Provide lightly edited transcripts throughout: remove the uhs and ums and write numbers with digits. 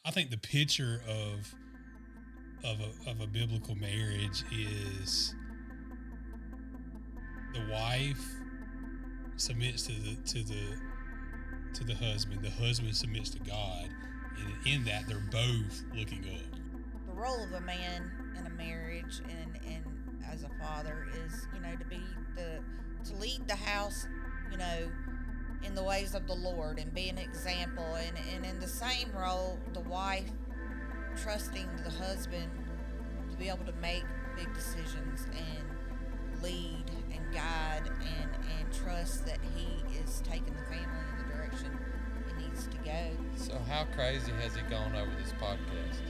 I think the picture of a biblical marriage is the wife submits to the husband. The husband submits to God, and in that they're both looking up. The role of a man in a marriage and as a father is, to be to lead the house, you know, in the ways of the Lord and be an example. And in the same role, the wife trusting the husband to be able to make big decisions and lead and guide and trust that he is taking the family in the direction it needs to go. So how crazy has he gone over this podcast?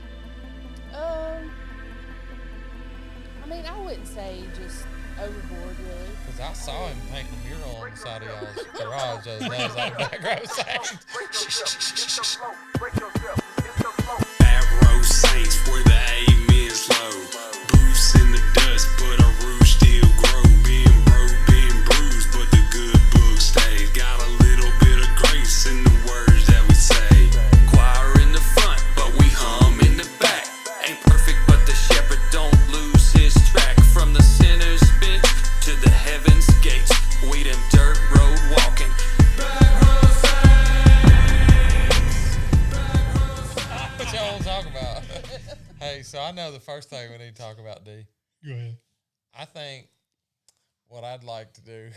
I mean, I wouldn't say just overboard, really. Because I saw him painting a mural on the side of y'all's garage the other day as I was back row saying. Back row saints where the aim is low. Boots in the dust, but a rouge still grow. Being broke, being bruised, but the good book stays. Got a little bit of grace in the words that we say. Choir in the front, but we hum in the back. Ain't perfect, but the shepherd don't lose his track. From the sinner's bench to the heaven's gates, we them dirt road walking. What y'all want to talk about? Hey, so I know the first thing we need to talk about, D. Go ahead. I think what I'd like to do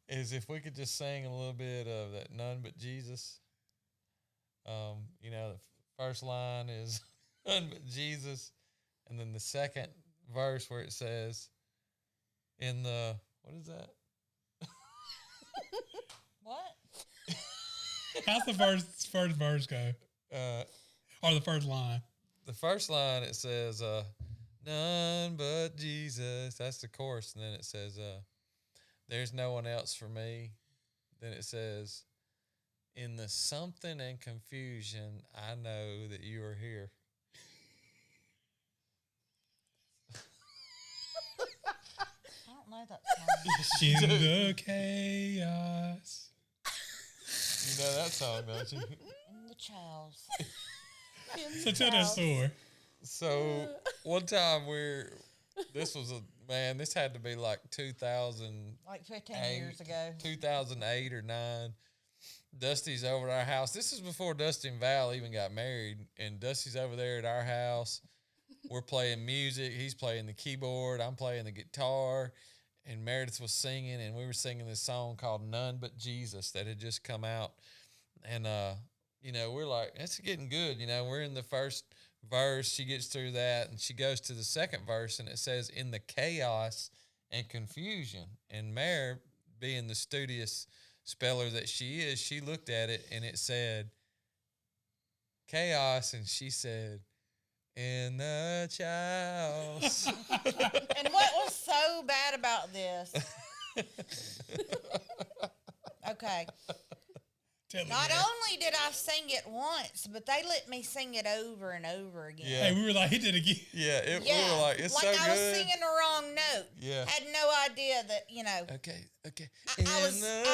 is if we could just sing a little bit of that None But Jesus. The first line is None But Jesus. And then the second verse where it says in the, what is that? What? How's the first verse go? Or the first line? The first line, it says, none but Jesus. That's the chorus. And then it says, there's no one else for me. Then it says, in the something and confusion, I know that you are here. I don't know that song. In the chaos. You know that song, don't you? In the chows. So tell that story. So one time this had to be like 2000. Like 15 years ago. 2008 or 9. Dusty's over at our house. This is before Dusty and Val even got married. And Dusty's over there at our house. We're playing music. He's playing the keyboard. I'm playing the guitar. And Meredith was singing. And we were singing this song called None But Jesus that had just come out. And, we're like, it's getting good. We're in the first verse. She gets through that. And she goes to the second verse. And it says, in the chaos and confusion. And Mare, being the studious speller that she is, she looked at it and it said chaos, and she said, in the chaos. And what was so bad about this? Okay. Not only did I sing it once, but they let me sing it over and over again. Yeah. Hey, we were like, hit it again. Yeah, we were like, it's so like good. I was singing the wrong note. Yeah. Had no idea that, Okay. I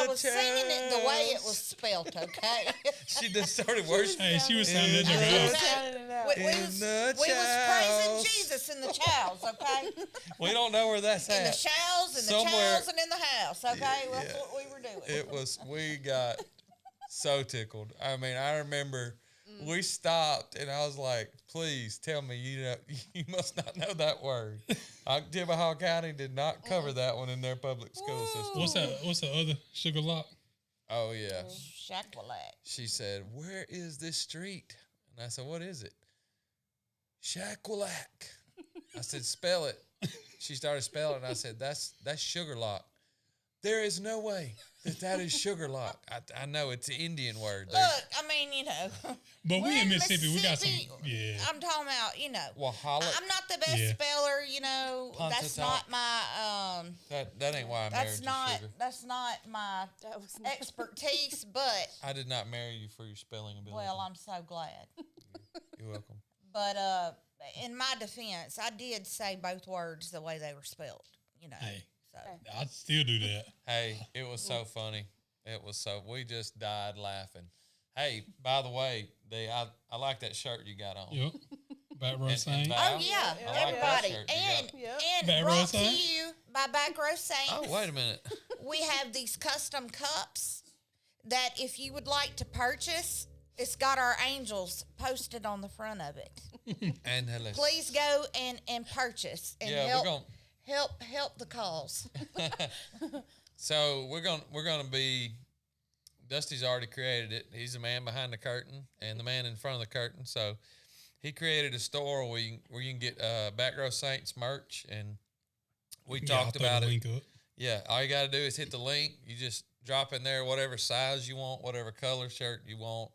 was singing it the way it was spelt, okay? She just started worshiping. Hey, she was sounding in I her mean, house. we was praising Jesus in the chows, okay? We don't know where that's In the at. chows, in the chows, and in the house, okay? That's what we were doing. We got so tickled. I mean, I remember we stopped and I was like, please tell me you must not know that word. Timahaw County did not cover that one in their public school system. What's the other sugar lock? Oh, yeah. Shackalack. She said, where is this street? And I said, what is it? Shackalack. I said, spell it. She started spelling it, and I said, that's Sugar Lock. There is no way that is Sugar Lock. I know it's an Indian word. Look, I mean, But we in Mississippi, we got some, Mississippi, I'm talking about, Wahala. I'm not the best speller, That's not my, that ain't why I married you, sugar. That's not my expertise, but. I did not marry you for your spelling ability. Well, I'm so glad. You're welcome. But in my defense, I did say both words the way they were spelled, Hey. So. I'd still do that. Hey, it was so funny. We just died laughing. Hey, by the way, I like that shirt you got on. Yep. Back row And Saints. Val, Oh yeah, I like that everybody, shirt you and got. Yep. and Back row brought to Saints? you by Back Row Saints. Oh, wait a minute. We have these custom cups that if you would like to purchase, it's got our angels posted on the front of it. And hello. Please go and purchase and Yeah, help, we're gonna. help the cause. So we're gonna be. Dusty's already created it. He's the man behind the curtain and the man in front of the curtain. So he created a store where you can get Back Row Saints merch, and we Yeah, I'll talked throw the about it. link up. Yeah, all you got to do is hit the link. You just drop in there whatever size you want, whatever color shirt you want,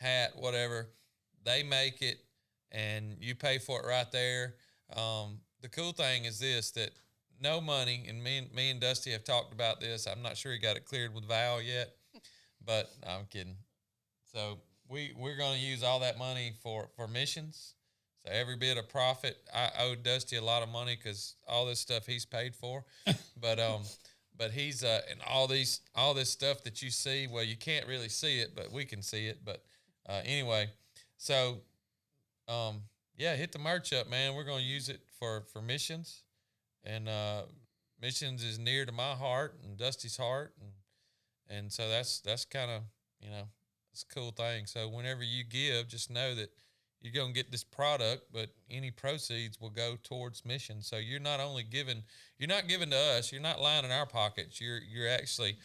hat, whatever. They make it, and you pay for it right there. The cool thing is this, that no money, and me and Dusty have talked about this. I'm not sure he got it cleared with Val yet, but no, I'm kidding. So we're going to use all that money for missions. So every bit of profit, I owe Dusty a lot of money because all this stuff he's paid for, but he's and all this stuff that you see. Well, you can't really see it, but we can see it. But anyway, so yeah, hit the merch up, man. We're going to use it for missions, and missions is near to my heart and Dusty's heart, and so that's kind of it's a cool thing. So whenever you give, just know that you're going to get this product, but any proceeds will go towards mission. So you're not giving to us. You're not lining our pockets. You're actually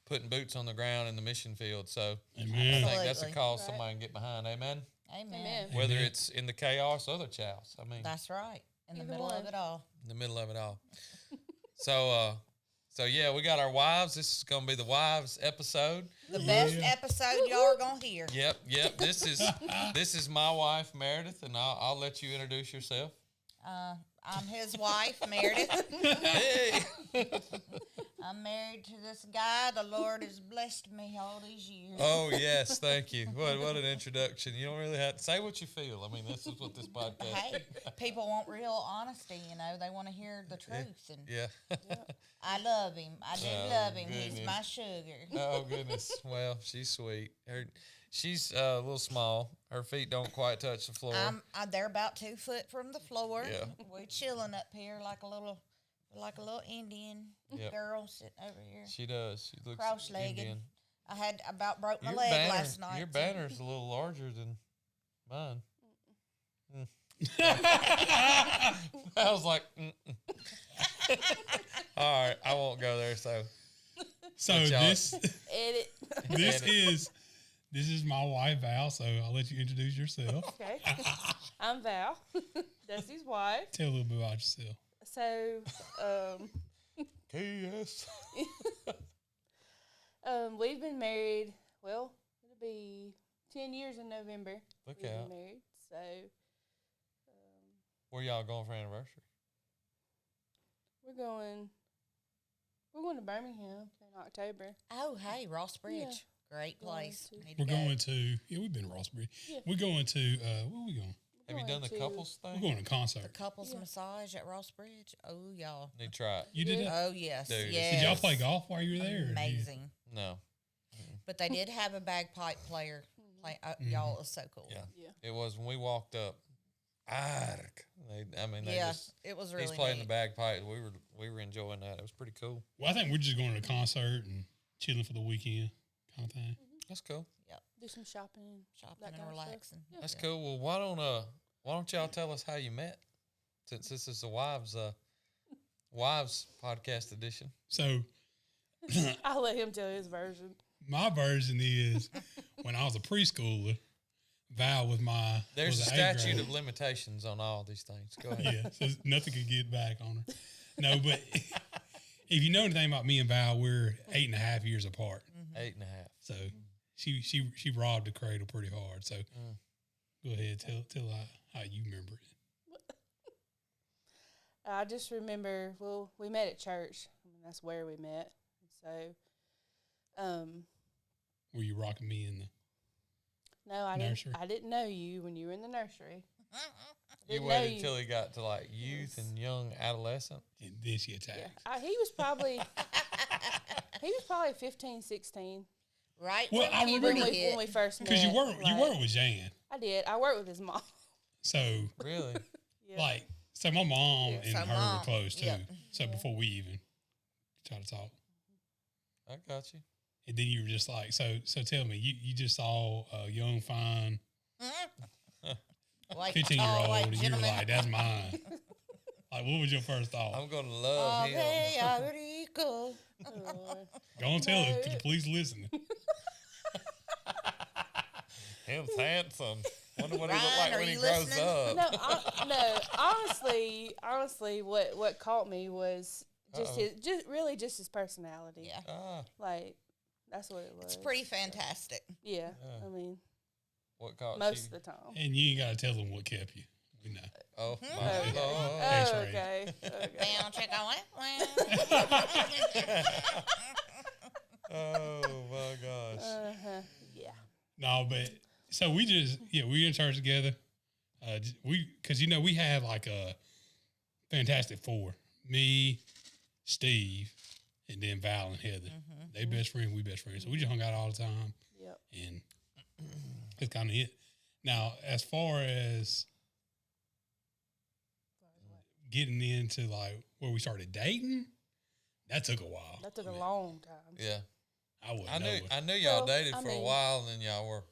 putting boots on the ground in the mission field. So Amen. I think that's a Absolutely. cause somebody can get behind. Amen. Amen. Amen. Whether Amen. it's in the chaos or the chaos. I mean, That's right. In the Either middle one. of it all. in the middle of it all. So yeah, we got our wives. This is going to be the wives episode. The best episode y'all are gonna hear. Yep. This is my wife Meredith, and I'll let you introduce yourself. I'm his wife, Meredith. Hey. I'm married to this guy. The Lord has blessed me all these years. Oh yes, thank you. What an introduction. You don't really have to say what you feel. I mean, this is what this podcast. Hey, people want real honesty, They want to hear the truth. And Yeah. I love him. I do Oh, love him. goodness. He's my sugar. Oh goodness. Well, she's sweet. She's a little small. Her feet don't quite touch the floor. They're about 2 foot from the floor. Yeah. We're chilling up here like a little Indian Yep. girl sitting over here. She does. She looks Cross-legged. Indian. I had about broke my Your leg banner, last night. Your so- banner's a little larger than mine. I was like, all right, I won't go there. So So Good job. Edit. this is my wife Val. So I'll let you introduce yourself. Okay. I'm Val, Dusty's wife. Tell a little bit about yourself. So, KS. we've been married. Well, it'll be 10 years in November. Look We've out. been married. So, Where y'all going for anniversary? we're going to Birmingham in October. Oh, hey, Ross Bridge. Yeah. Great Going place. to- Need to We're go. going to we've been to Rossbury. Yeah. We're going to where are we going? Have you done the Going to- couples We're thing? going to a The concert. couples Yeah. massage at Ross Bridge. Oh, y'all. Need to try it. You did Yeah. that? Oh, yes. Dude, yes. Did y'all play golf while you were there? or did you- Amazing. No, But they did have a bagpipe player. Mm-hmm. Y'all, it was so cool. yeah. Yeah. It was when we walked up. They Yeah, just it was really he's playing neat. the bagpipe. We were enjoying that. It was pretty cool. Well, I think we're just going to a concert and chilling for the weekend, kind of thing. That's cool. Do some shopping. Shopping that and kind of stuff. relaxing. Yeah. That's cool. Well, why don't y'all tell us how you met? Since this is the wives podcast edition. So I'll let him tell his version. my version is when I was a preschooler, Val was There's a was the eighth statute grade. of limitations on all these things. Go ahead. Yeah, so nothing could get back on her. No, but if you know anything about me and Val, we're 8.5 years apart. 8.5. So she robbed the cradle pretty hard. So go ahead, tell how you remember it. I just remember, well, we met at church. I mean, that's where we met. So, Were you rocking me in the? no, Nursery. I didn't know you when you were in the nursery. You Didn't know waited you. until he got to like youth Yes. and young adolescent. And then she attacked. Yeah, he was probably 15, 16. Right Well, when I remember- puberty when hit. we first met. Because you like, were with Jan. I did. I worked with his mom. So, Really? Yeah. like, so my mom Yeah. and So her mom, were close too. yep. So Yeah. before we even try to talk. I got you. And then you were just like, so tell me, you just saw a young, fine Like 15-year-old, white and you were gentleman. like, that's mine. Like, what was your first thought? I'm gonna love him. Ave Arico. Lord. Go and tell us, because the police listening. Him's handsome. Wonder what he Ryan, look like are when he you grows listening? up. No. Honestly, what caught me was just Uh-oh. just his personality. Yeah. Ah, Like that's what it was. It's pretty fantastic. Yeah. Yeah. I mean, what caught most you? of the time. And you ain't got to tell them what kept you. We know. Oh Mhm. my Okay. lord! X-ray. Okay. Okay. Down, check on it. Oh my gosh! Yeah. No, but so we in church together. Because we have like a Fantastic Four: me, Steve, and then Val and Heather. They best friends, we best friends. So we just hung out all the time, Yep. and that's kind of it. Now, as far as getting into like where we started dating, that took a while. That took a long time. Yeah, I wouldn't I know. knew y'all Well, dated I for a mean- while, and then y'all were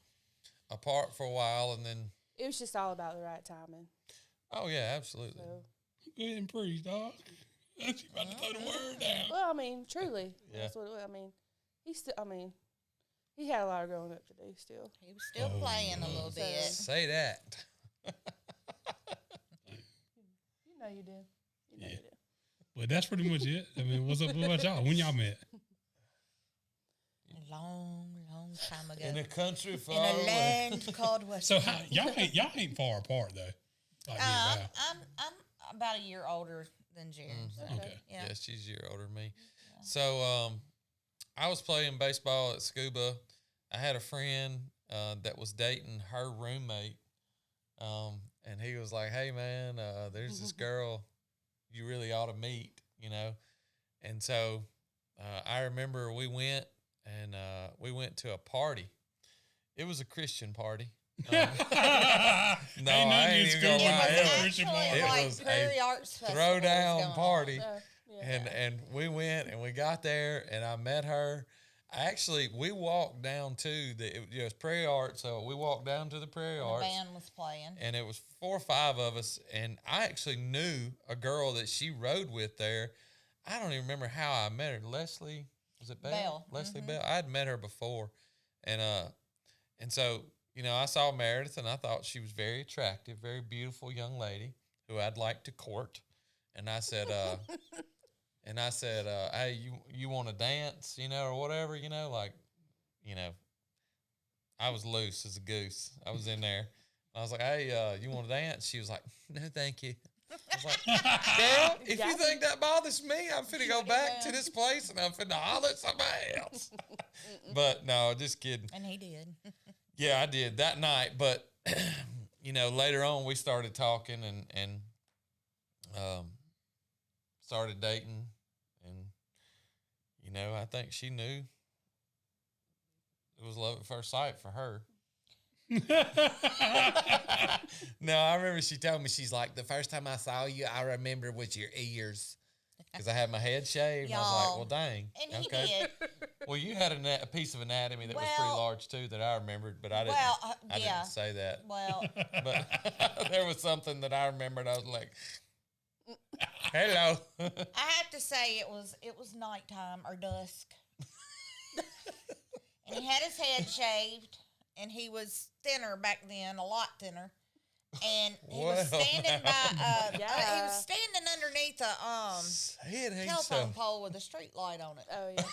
apart for a while, and then It was just all about the right timing. oh yeah, absolutely. So, Go ahead and preach, dog. You about to throw the word down. well, I mean, truly, Yeah. that's what I mean. He had a lot of growing up to do still. He was still Oh, playing a little So- bit. Say that. You know you did. You know Yeah. you did. But that's pretty much it. I mean, what's up? What about y'all? When y'all met? A long time ago. In a country In far a away. land called West. So y'all ain't far apart though. Like me and Val. I'm about a year older than Jared. So, Okay. yeah. Yeah, she's a year older than me. So I was playing baseball at Scuba. I had a friend that was dating her roommate. And he was like, hey, man, there's this girl you really ought to meet, you know. And so I remember we went to a party. It was a Christian party. No, Ain't I nothing ain't in even school gonna It lie. like was a It Christian actually party. It like was a Prairie Arts Festival throwdown was going party. Yeah. And we went and we got there and I met her. We walked down to it was Prairie Arts, so we walked down to the Prairie The Arts, band was playing. and it was 4 or 5 of us. And I actually knew a girl that she rode with there. I don't even remember how I met her. Leslie, was it Bell? Bell. Leslie Bell. I had met her before, and so I saw Meredith and I thought she was very attractive, very beautiful young lady who I'd like to court. And I said, hey, you want to dance, or whatever, I was loose as a goose. I was in there. I was like, hey, you want to dance? She was like, no, thank you. I was like, girl, if you think that bothers me, I'm finna go back to this place and I'm finna holler at somebody else. But no, just kidding. And he did. Yeah, I did that night. But, later on we started talking and started dating. And, I think she knew it was love at first sight for her. No, I remember she told me, she's like, the first time I saw you, I remember was your ears. Because I had my head shaved. And I was like, Y'all. well, dang. And he okay. did. Well, you had a piece of anatomy that was pretty Well- large, too, that I remembered. But I didn't, Well, I yeah. didn't say that. Well, But there was something that I remembered. I was like, hello. I have to say it was nighttime or dusk. And he had his head shaved, and he was thinner back then, a lot thinner. And he was Well, standing by he Yeah. was standing underneath a Say it ain't telephone so. pole with a street light on it. Oh yeah.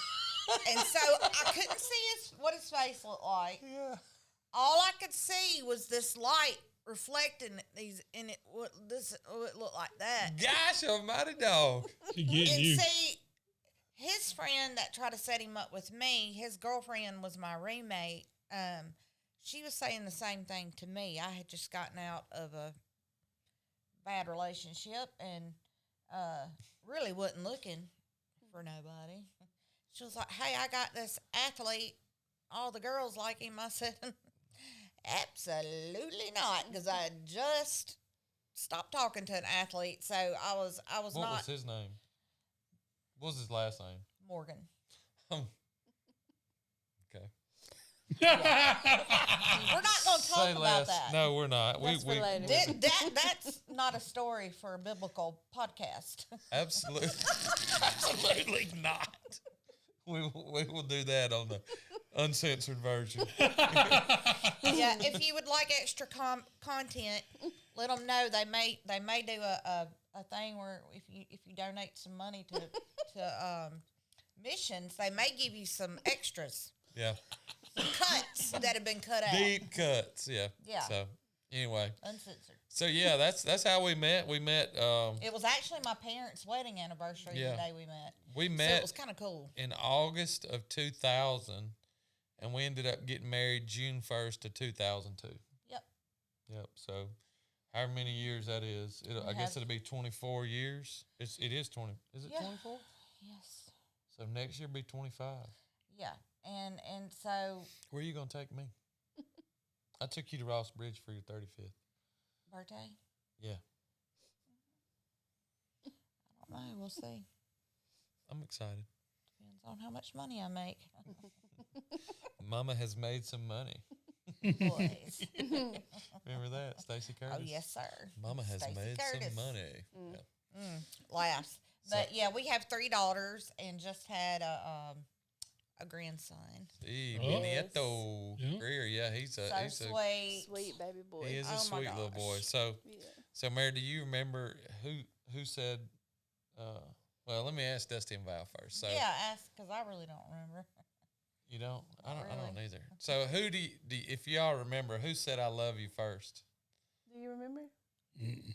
And so I couldn't see what his face looked like. Yeah. All I could see was this light reflecting these, and it looked like that. Gosh almighty dog. She getting And you. see, his friend that tried to set him up with me, his girlfriend was my roommate. She was saying the same thing to me. I had just gotten out of a bad relationship and really wasn't looking for nobody. She was like, hey, I got this athlete all the girls like him. I said, absolutely not, because I just stopped talking to an athlete. So I was What not was his name? What was his last name? Morgan. Okay. We're not going to talk Say about less. that. No, we're not. That's for later. That's not a story for a biblical podcast. Absolutely, absolutely not. We will do that on the uncensored version. Yeah, if you would like extra content, let them know. They may do a thing where if you donate some money to missions, they may give you some extras, Yeah, some cuts that have been cut out, deep cuts. Yeah. Yeah. So anyway, uncensored. so yeah, that's how we met. We met. It was actually my parents' wedding anniversary Yeah. the day we met. We So met it was kind of cool. in August of 2000, and we ended up getting married June 1st of 2002. Yep. Yep. So, however many years that is, I guess it'll be 24 years. It is 20. Is it Yeah. 24? Yes. So next year be 25. Yeah. And so Where are you gonna take me? I took you to Ross Bridge for your 35th. birthday. Yeah, I don't know. We'll see. I'm excited. Depends on how much money I make. Mama has made some money. Boys. Remember that, Stacey Curtis? Oh yes, sir. Mama has Stacey made Curtis. some money. Yeah. Laughs. But yeah, we have 3 daughters and just had a grandson. See, Oh. Nieto Yeah. Greer. Yeah, he's So a sweet. Sweet baby boy. he is a Oh, my sweet little boy. gosh. So Yeah. Mary, do you remember who said? Well, let me ask Dusty and Val first. So Yeah, ask because I really don't remember. you don't. I don't really. either. So who do you, if y'all remember, who said "I love you" first? Do you remember? Mm-mm.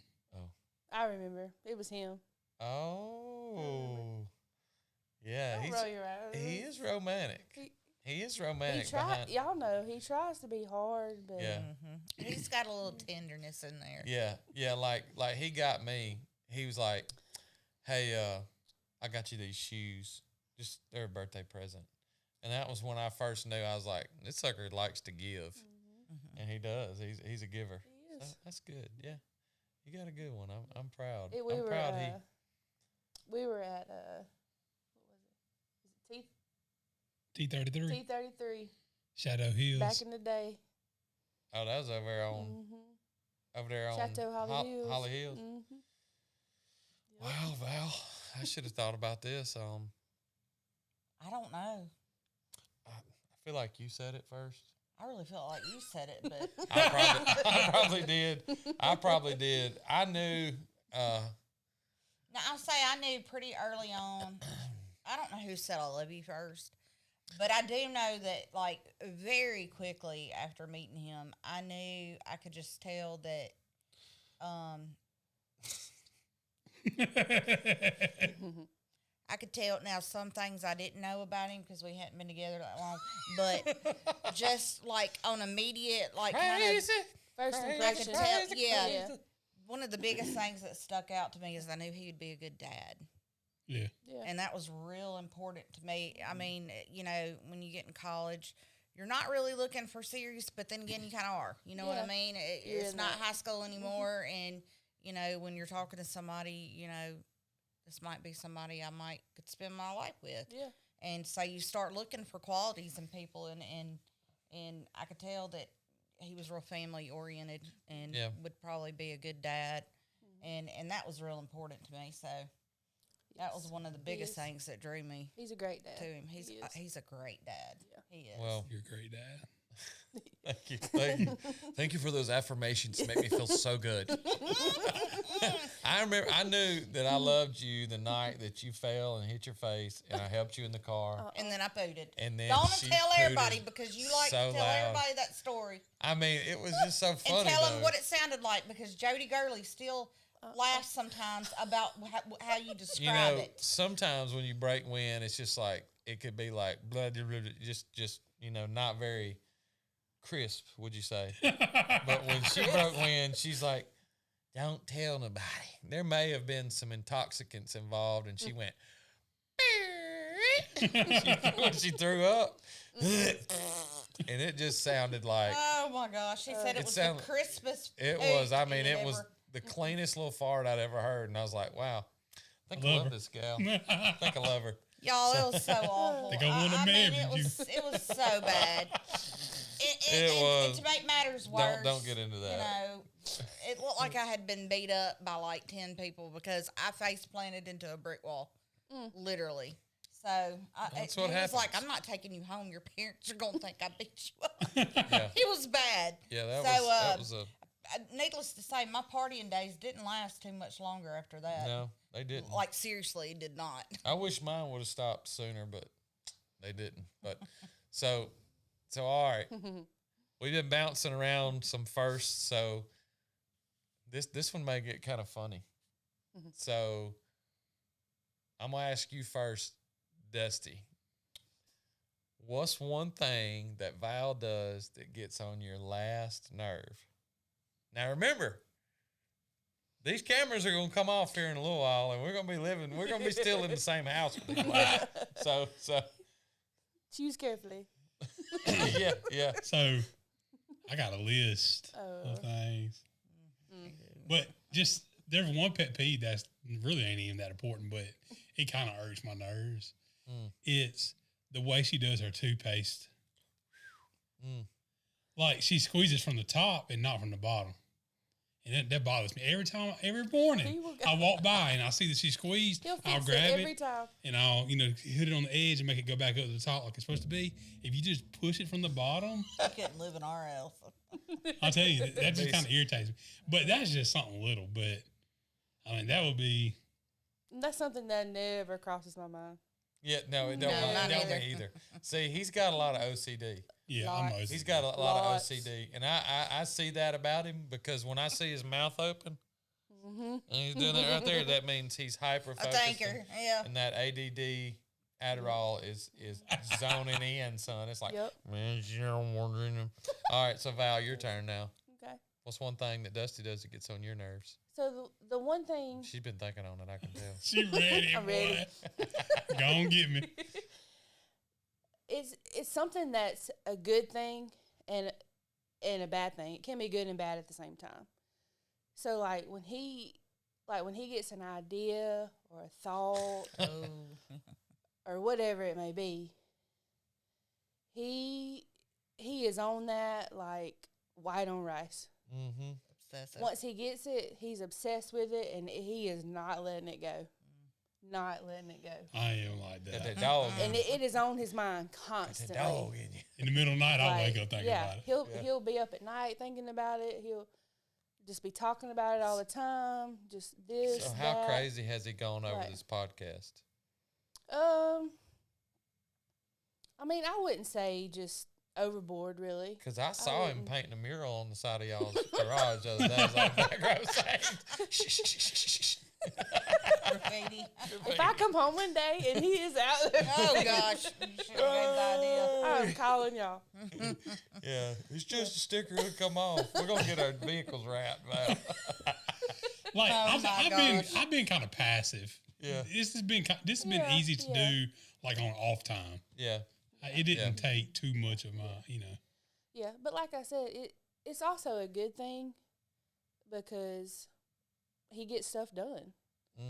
I remember. It was him. Oh, yeah. Don't roll your eyes. He is romantic. He is He romantic. try. behind- Y'all know he tries to be hard, but Yeah. He's got a little tenderness in there. Yeah. Like he got me. He was like, "Hey, I got you these shoes. Just they're a birthday present." And that was when I first knew. I was like, "This sucker likes to give," and he does. He's a giver. he is. That's good. Yeah, you got a good one. I'm proud. We I'm were proud. we were at what was it? Is it T33, T33 Shadow Hills. back in the day? Oh, that was over there on Mm-hmm. over there on Chateau Holly Hills. Holly Hills. Mm-hmm. Wow, Val, I should have thought about this. I don't know. I feel like you said it first. I really felt like you said it, but I probably did. I probably did. I knew. now I'll say I knew pretty early on. I don't know who said I love you first, but I do know that like very quickly after meeting him, I knew I could just tell that I could tell. Now some things I didn't know about him because we hadn't been together that long, but just like on immediate like kind of First Crazy, impression. tell, yeah. Yeah. one of the biggest things that stuck out to me is I knew he would be a good dad. Yeah. Yeah. And that was real important to me. I mean, you know, when you get in college, you're not really looking for serious, but then again, you kind of are. You know what I Yeah. mean? You're It's in not that. high school anymore. And, you know, when you're talking to somebody, you know, this might be somebody I might could spend my life with. Yeah. And so you start looking for qualities in people. And I could tell that he was real family oriented and Yeah. would probably be a good dad. And that was real important to me. So that was one of the biggest is. things that drew me He's a great dad. to him. He is. He's a great dad. Yeah. He is. Well, You're a great dad. thank you, thank you, thank you for those affirmations. Make me feel so good. I remember. I knew that I loved you the night that you fell and hit your face, and I helped you in the car. and then I pooted. And then Don't she tell everybody pooted because you like so to tell loud. everybody that story. I mean, it was just so funny. And tell though. them what it sounded like because Jody Gurley still laughs sometimes about how you You describe know, it. sometimes when you break wind, it's just like it could be like blah, blah, blah, just not very crisp, would you say? But when she broke wind, she's like, "Don't tell nobody." There may have been some intoxicants involved, and she went. When she threw up. and it just sounded like Oh my gosh! She said it was sounded- the crispest. it poop was. I he mean, had it was ever- the cleanest little fart I'd ever heard, and I was like, wow, I think I Love love her. this gal. I think I love her. Y'all, it was so awful. Think I wanna mean, marry you. it was so bad. It And was. to make matters worse, Don't get into that. You know, it looked like I had been beat up by like 10 people because I face planted into a brick wall, literally. So That's he what was like, happens. "I'm not taking you home. Your parents are gonna think I beat you up." Yeah. It was bad. Yeah, that So, was a Needless to say, my partying days didn't last too much longer after that. no. They didn't. Like seriously, it did not. I wish mine would have stopped sooner, but they didn't. But so all right. We've been bouncing around some firsts, so this one may get kind of funny. So I'm gonna ask you first, Dusty. What's one thing that Val does that gets on your last nerve? Now remember, these cameras are gonna come off here in a little while, and we're gonna be still in the same house with these lights. So Choose carefully. yeah. So I got a list Oh. of things. But just there's one pet peeve that's really ain't even that important, but it kind of irks my nerves. It's the way she does her toothpaste. Like she squeezes from the top and not from the bottom. And that bothers me every He morning. will go- I walk by and I see that she squeezed. He'll I'll fix grab it every it time. and I'll hit it on the edge and make it go back up to the top like it's supposed to be. If you just push it from the bottom, I couldn't live in our house. I'll tell you that just kind of irritates me. But that's just something little. But I mean that would be That's something that never crosses my mind. Yeah, no, it don't. No, it not don't either. me either. See, he's got a lot of OCD. yeah. Lots. I'm He's got a lot Lots. of OCD, and I see that about him because when I see his mouth open, and he's doing that right there, that means he's hyper A focused. thinker, yeah. And that ADD Adderall is zoning in, son. It's like, Yep. man, you don't want to. All right, so Val, your turn now. Okay. What's one thing that Dusty does that gets on your nerves? So the one thing She's been thinking on it, I can tell. She ready, I'm boy. ready. Go on, get me. it's something that's a good thing and a bad thing. It can be good and bad at the same time. So like when he gets an idea or a thought Oh. or whatever it may be, he is on that like white on rice. Mm-hmm. Obsessive. Once he gets it, he's obsessed with it, and he is not letting it go. Not letting it go. I am like Got that. that dog in And you. it is on his mind Got constantly. that dog in you. In the middle of the night, I'll Like, wake up thinking yeah, about it. Yeah. he'll be up at night thinking about it. He'll just be talking about it all the time. Just this. So how that. crazy has he gone over Right. this podcast? I mean, I wouldn't say just overboard, really. Because I saw him wouldn't. painting a mural on the side of y'all's garage the other day. I was like, back row saying, shh, shh, shh, shh, shh. Graffiti. If I come home one day and he is out there, Oh gosh. You should have gave the idea. I'm calling y'all. Yeah, it's just a sticker. It'll come off. We're going to get our vehicles wrapped. Val. Like Oh my gosh. I've been kind of passive. Yeah. This has been Yeah, easy to yeah. do like on off time. Yeah. It didn't take too much of my. Yeah, but like I said, it's also a good thing because he gets stuff done.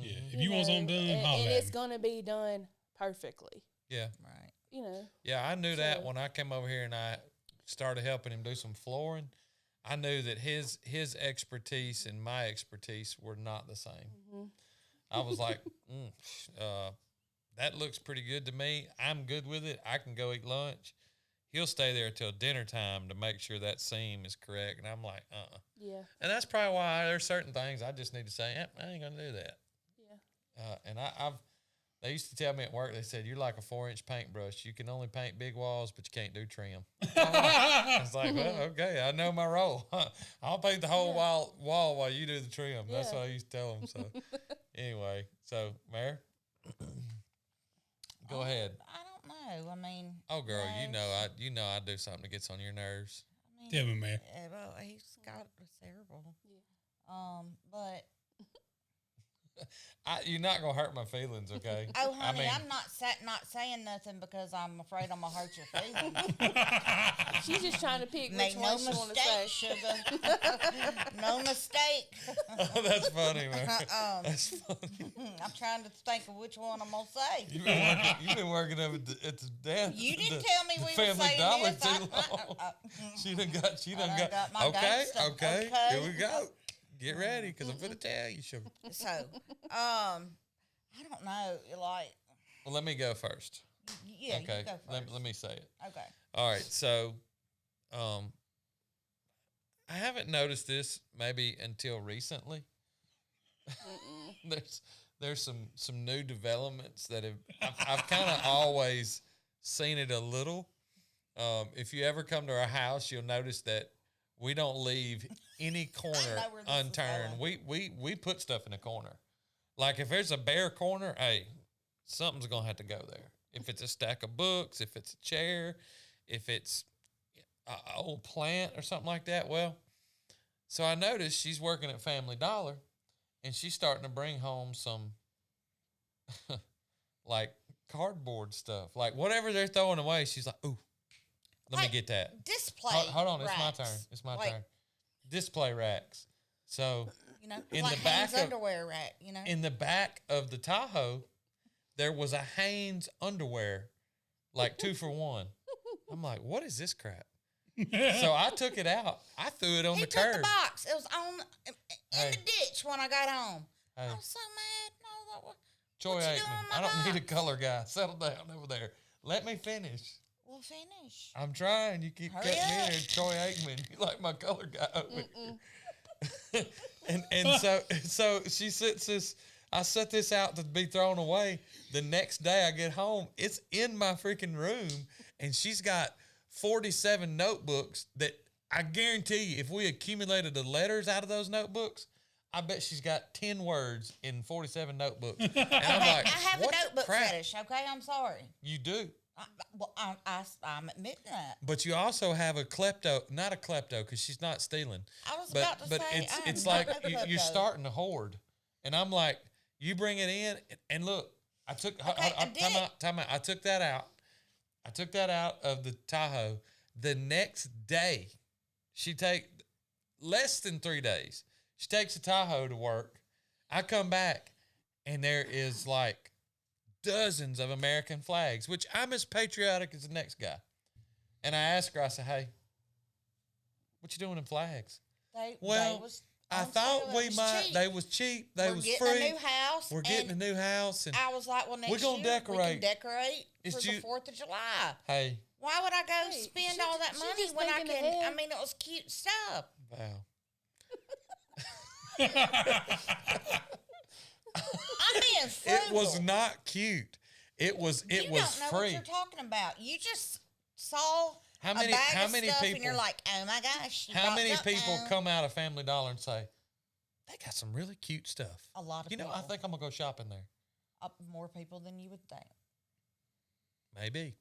Yeah. If you want something done, and holler at it's me. gonna be done perfectly. Yeah. Right. You know. Yeah, I knew that So- when I came over here and I started helping him do some flooring. I knew that his expertise and my expertise were not the same. I was like, that looks pretty good to me. I'm good with it. I can go eat lunch. He'll stay there till dinner time to make sure that seam is correct. And I'm like, Yeah. And that's probably why there's certain things I just need to say, I ain't going to do that. Yeah. And they used to tell me at work, they said, you're like a 4-inch paintbrush. You can only paint big walls, but you can't do trim. I was like, well, okay, I know my role. I'll paint the whole wall while you do the trim. That's Yeah. what I used to tell them. So anyway, so Mare, go ahead. I don't know. I mean. Oh, girl, no, you know I do something that gets on your nerves. I mean, Tell me, man. Well, he's got a cerebral. Yeah. But You're not gonna hurt my feelings, okay? Oh, honey, mean- I'm not saying nothing because I'm afraid I'm gonna hurt your feelings. She's just trying to pick Make which no one she want to mistake, say. sugar. No mistake. That's funny, man. That's funny. I'm trying to think of which one I'm gonna say. You've been working up at the damn. You didn't the- tell me the we were Family saying Dollar this. too long. She done got. my Okay, gangsta, okay, okay? here we go. Get ready, because I'm gonna tell you, sugar. So, I don't know. Like, Well, let me go first. yeah, Okay, you go first. let me say it. Okay. All right, so, I haven't noticed this maybe until recently. there's some new developments that I've kind of always seen it a little. If you ever come to our house, you'll notice that we don't leave any corner know where this is unturned. We put stuff in a corner. Like if there's a bare corner, hey, something's gonna have to go there. If it's a stack of books, if it's a chair, if it's an old plant or something like that. Well, so I noticed she's working at Family Dollar, and she's starting to bring home some like cardboard stuff, like whatever they're throwing away. She's like, "Ooh, let me Like, get that." Display. Hold on, it's my racks. turn. It's my Like, turn. Display racks. So You know, In like the back Hanes of- underwear rack. You know. in the back of the Tahoe, there was a Hanes underwear, like 2 for 1. I'm like, what is this crap? So I took it out. I threw it on He the took curb. the box. It was on in Hey. the ditch when I got home. Hey, I was so mad. No, what? Troy what you Aikman. doing, I my don't need a box? color guy. Settle down over there. Let me finish. Well, finish. I'm trying. You keep Hurry cutting me up. in. Troy Aikman. You like my color guy over here. so she sets this. I set this out to be thrown away. The next day I get home, it's in my freaking room, and she's got 47 notebooks that I guarantee you, if we accumulated the letters out of those notebooks, I bet she's got 10 words in 47 notebooks. And I'm Okay, like, I have what a notebook crap? fetish. Okay, I'm sorry. You do. I'm admitting that. But you also have a klepto, not a klepto, because she's not stealing. I was But about to say, it's I am like not a you're klepto. starting to hoard, and I'm like, you bring it in, and look, I took Okay, I did it. time out. I took that out. I took that out of the Tahoe. The next day, she take less than 3 days. She takes the Tahoe to work. I come back, and there is like dozens of American flags, which I'm as patriotic as the next guy. And I asked her, I said, hey, what you doing in flags? Well, I thought we might. Cheap. They was cheap. They We're was getting free. a new house. We're getting a and new house, and I was like, well, next gonna year we decorate. can decorate It's for ju- the 4th of July. hey, Why would I go Hey, spend she all that she money just when I thinking can? ahead. I mean, it was cute stuff. wow. I'm being frugal. It was not cute. It was You it was don't know free. what you're talking about. You just saw How many- a bag how of many stuff and people- you're like, oh my gosh. you How bought many people something. come out of Family Dollar and say, they got some really cute stuff? A lot of You know, people. I think I'm gonna go shopping there. More people than you would think. Maybe.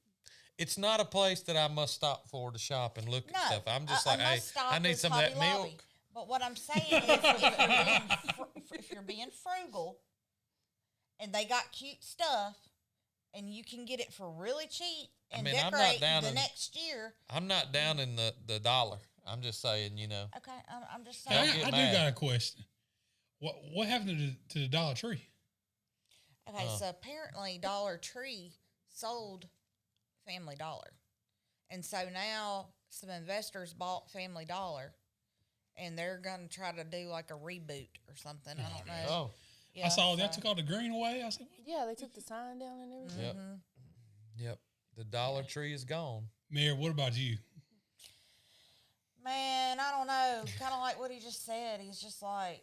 It's not a place that I must stop for to shop and look No, at stuff. I'm just a like, hey, must stop I need is some of that Hobby Lobby. milk. But what I'm saying is, if you're being frugal, and they got cute stuff, and you can get it for really cheap and mean, I'm not decorate down the in- next year. I'm not down in the dollar. I'm just saying, you know. Okay, I'm just Don't saying. get I do mad. got a question. What happened to the Dollar Tree? Okay, so apparently Dollar Tree sold Family Dollar. And so now some investors bought Family Dollar and they're going to try to do like a reboot or something. I don't know. Oh, Yeah, I saw they so- took all the green away. I said, what? Yeah, they took the sign down and everything. yep. Yep. The Dollar Tree is gone. Mayor, what about you? Man, I don't know. Kind of like what he just said. He's just like,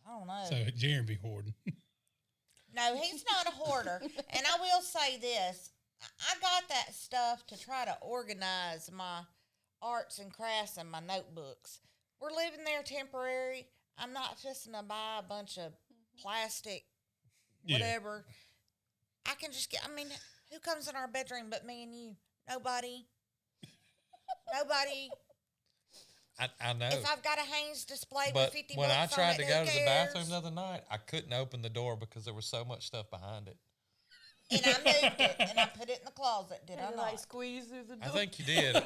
I don't know. So Jeremy hoarding. No, he's not a hoarder. And I will say this. I got that stuff to try to organize my arts and crafts and my notebooks. We're living there temporary. I'm not fixing to buy a bunch of plastic, Yeah. whatever. I can just get, I mean, who comes in our bedroom but me and you? Nobody. Nobody. I know. If I've got a Hanes display with But 50 when I bucks on tried it, to who go to the cares? bathroom the other night, I couldn't open the door because there was so much stuff behind it. And I moved it and I put it in the closet. Did I Had to, not? like squeeze through the door. I think you did.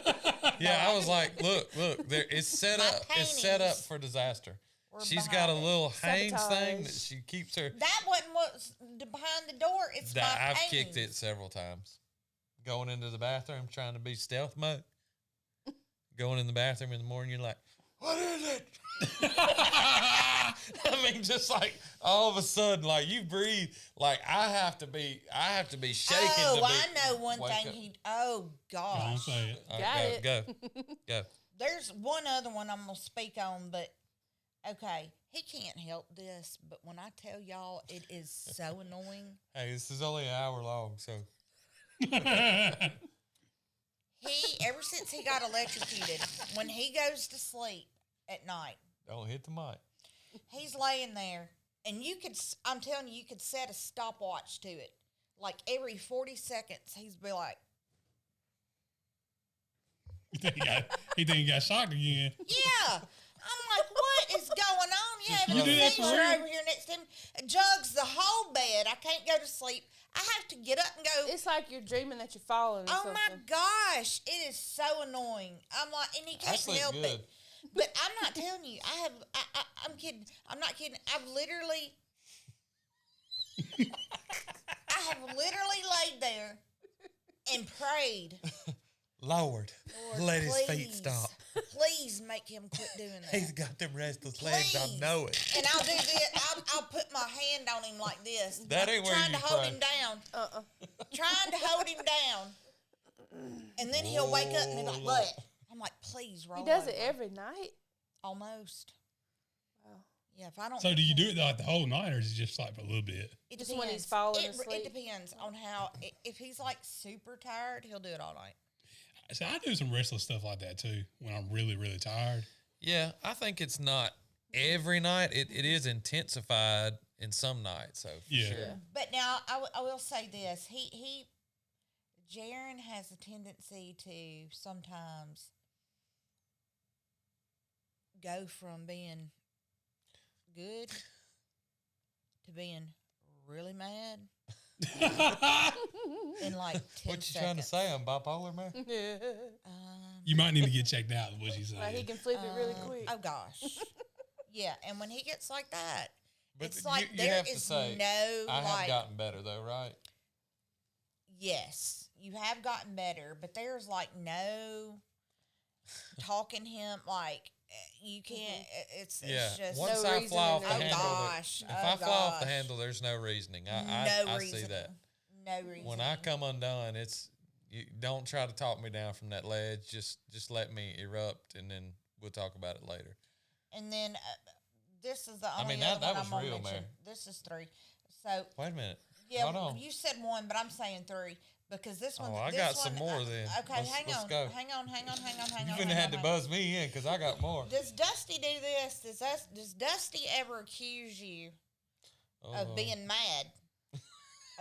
Yeah, I was like, look, there, it's set My up. It's set up paintings for disaster. were She's got a behind it. little Hanes thing that Sabotage. she keeps her. That wasn't what's behind the door. It's my I've paintings. kicked it several times. Going into the bathroom, trying to be stealth mode. Going in the bathroom in the morning, you're like, what is it? I mean, just like all of a sudden, like you breathe, like I have to be shaking. Oh, to be, I know one wake thing up. Oh Don't gosh. say it. All Got right, it. Go. There's one other one I'm gonna speak on, but okay, he can't help this. But when I tell y'all, it is so annoying. Hey, this is only an hour long, so He ever since he got electrocuted, when he goes to sleep at night, don't hit the mic. he's laying there, and I'm telling you, you could set a stopwatch to it. Like every 40 seconds, he's be like, He think he got shocked again. yeah. I'm like, what is going on? Yeah, Just and You the do that seizure for real? over here next to him jugs the whole bed. I can't go to sleep. I have to get up and go. It's like you're dreaming that you're falling. Or Oh something. my gosh, it is so annoying. I'm like, and he I can't sleep help good. it. But I'm not telling you. I'm kidding. I'm not kidding. I've literally laid there and prayed. Lord, Lord, let his feet please, stop. Please make him quit doing that. He's got them restless legs. I Please. know it. And I'll do this. I'll put my hand on him like this. That ain't where trying you to hold pray. him down. Trying to hold him down. And then he'll wake up and be like, Lord. "What?" I'm like, "Please roll." He does it over." every night. Almost. Wow. Yeah. If I don't. So get do you him- do it like the whole night, or is it just like for a little bit? It Just depends. when he's falling it, asleep? It depends on how. If he's like super tired, he'll do it all night. So I do some restless stuff like that too when I'm really, really tired. Yeah, I think it's not every night. It is intensified in some nights. So for Yeah. sure. Yeah. But now I will say this: Jaron has a tendency to sometimes go from being good to being really mad in like 10 What you trying to seconds. say? I'm bipolar, man. Yeah. You might need to get checked out. Is what she's saying. Like he can flip it really quick. Oh gosh, yeah. And when he gets like that, But it's like you there have to is say, no I have like. gotten better though, right? Yes, you have gotten better, but there's like no talking him like you can't. It's Yeah. just Once No I reasoning fly off the there. Oh, handle, gosh. if Oh, I fly off the gosh. handle, there's no reasoning. I no see reason. that. No reason. When I come undone, it's you don't try to talk me down from that ledge. Just let me erupt, and then we'll talk about it later. and then this is the only mean, that other one was I'm gonna real, mention. Mary. This is 3. So Wait a minute. yeah, Hold on. you said 1, but I'm saying 3 because this one. Oh, I this got one, some more then. Okay, Let's hang on. go. Hang on. Hang You're on. gonna have to buzz me in because I got more. Does Dusty do this? Does Dusty ever accuse you of being mad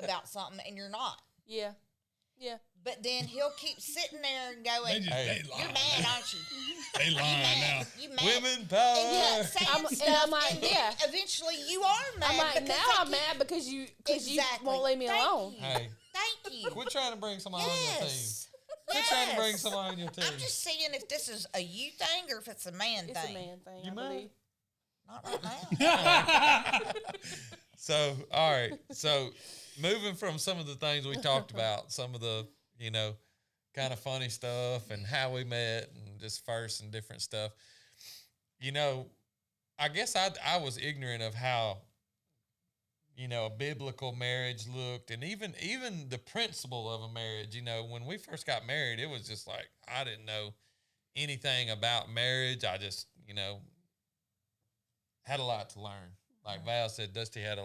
about something and you're not? Yeah. Yeah. But then he'll keep sitting there and They going, just Hey. they "You're lying. mad, aren't you? They You lying now. mad? You mad?" Women power. And yeah, saying I'm- and stuff, I'm like, and then yeah. eventually you are mad. I'm like, because now they I'm keep- mad because you Exactly. won't leave me Thank alone. you. Hey, Thank you. quit trying to bring somebody on your team. Yes. Quit trying to bring Yes. somebody on your team. I'm just seeing if this is a you thing or if it's a man It's thing. a man thing, You I mad? believe. Not right now. So, all right. So, moving from some of the things we talked about, some of the, kind of funny stuff and how we met and just first and different stuff. I guess I was ignorant of how, a biblical marriage looked and even the principle of a marriage. When we first got married, it was just like, I didn't know anything about marriage. I just, had a lot to learn. Like Val said, Dusty had a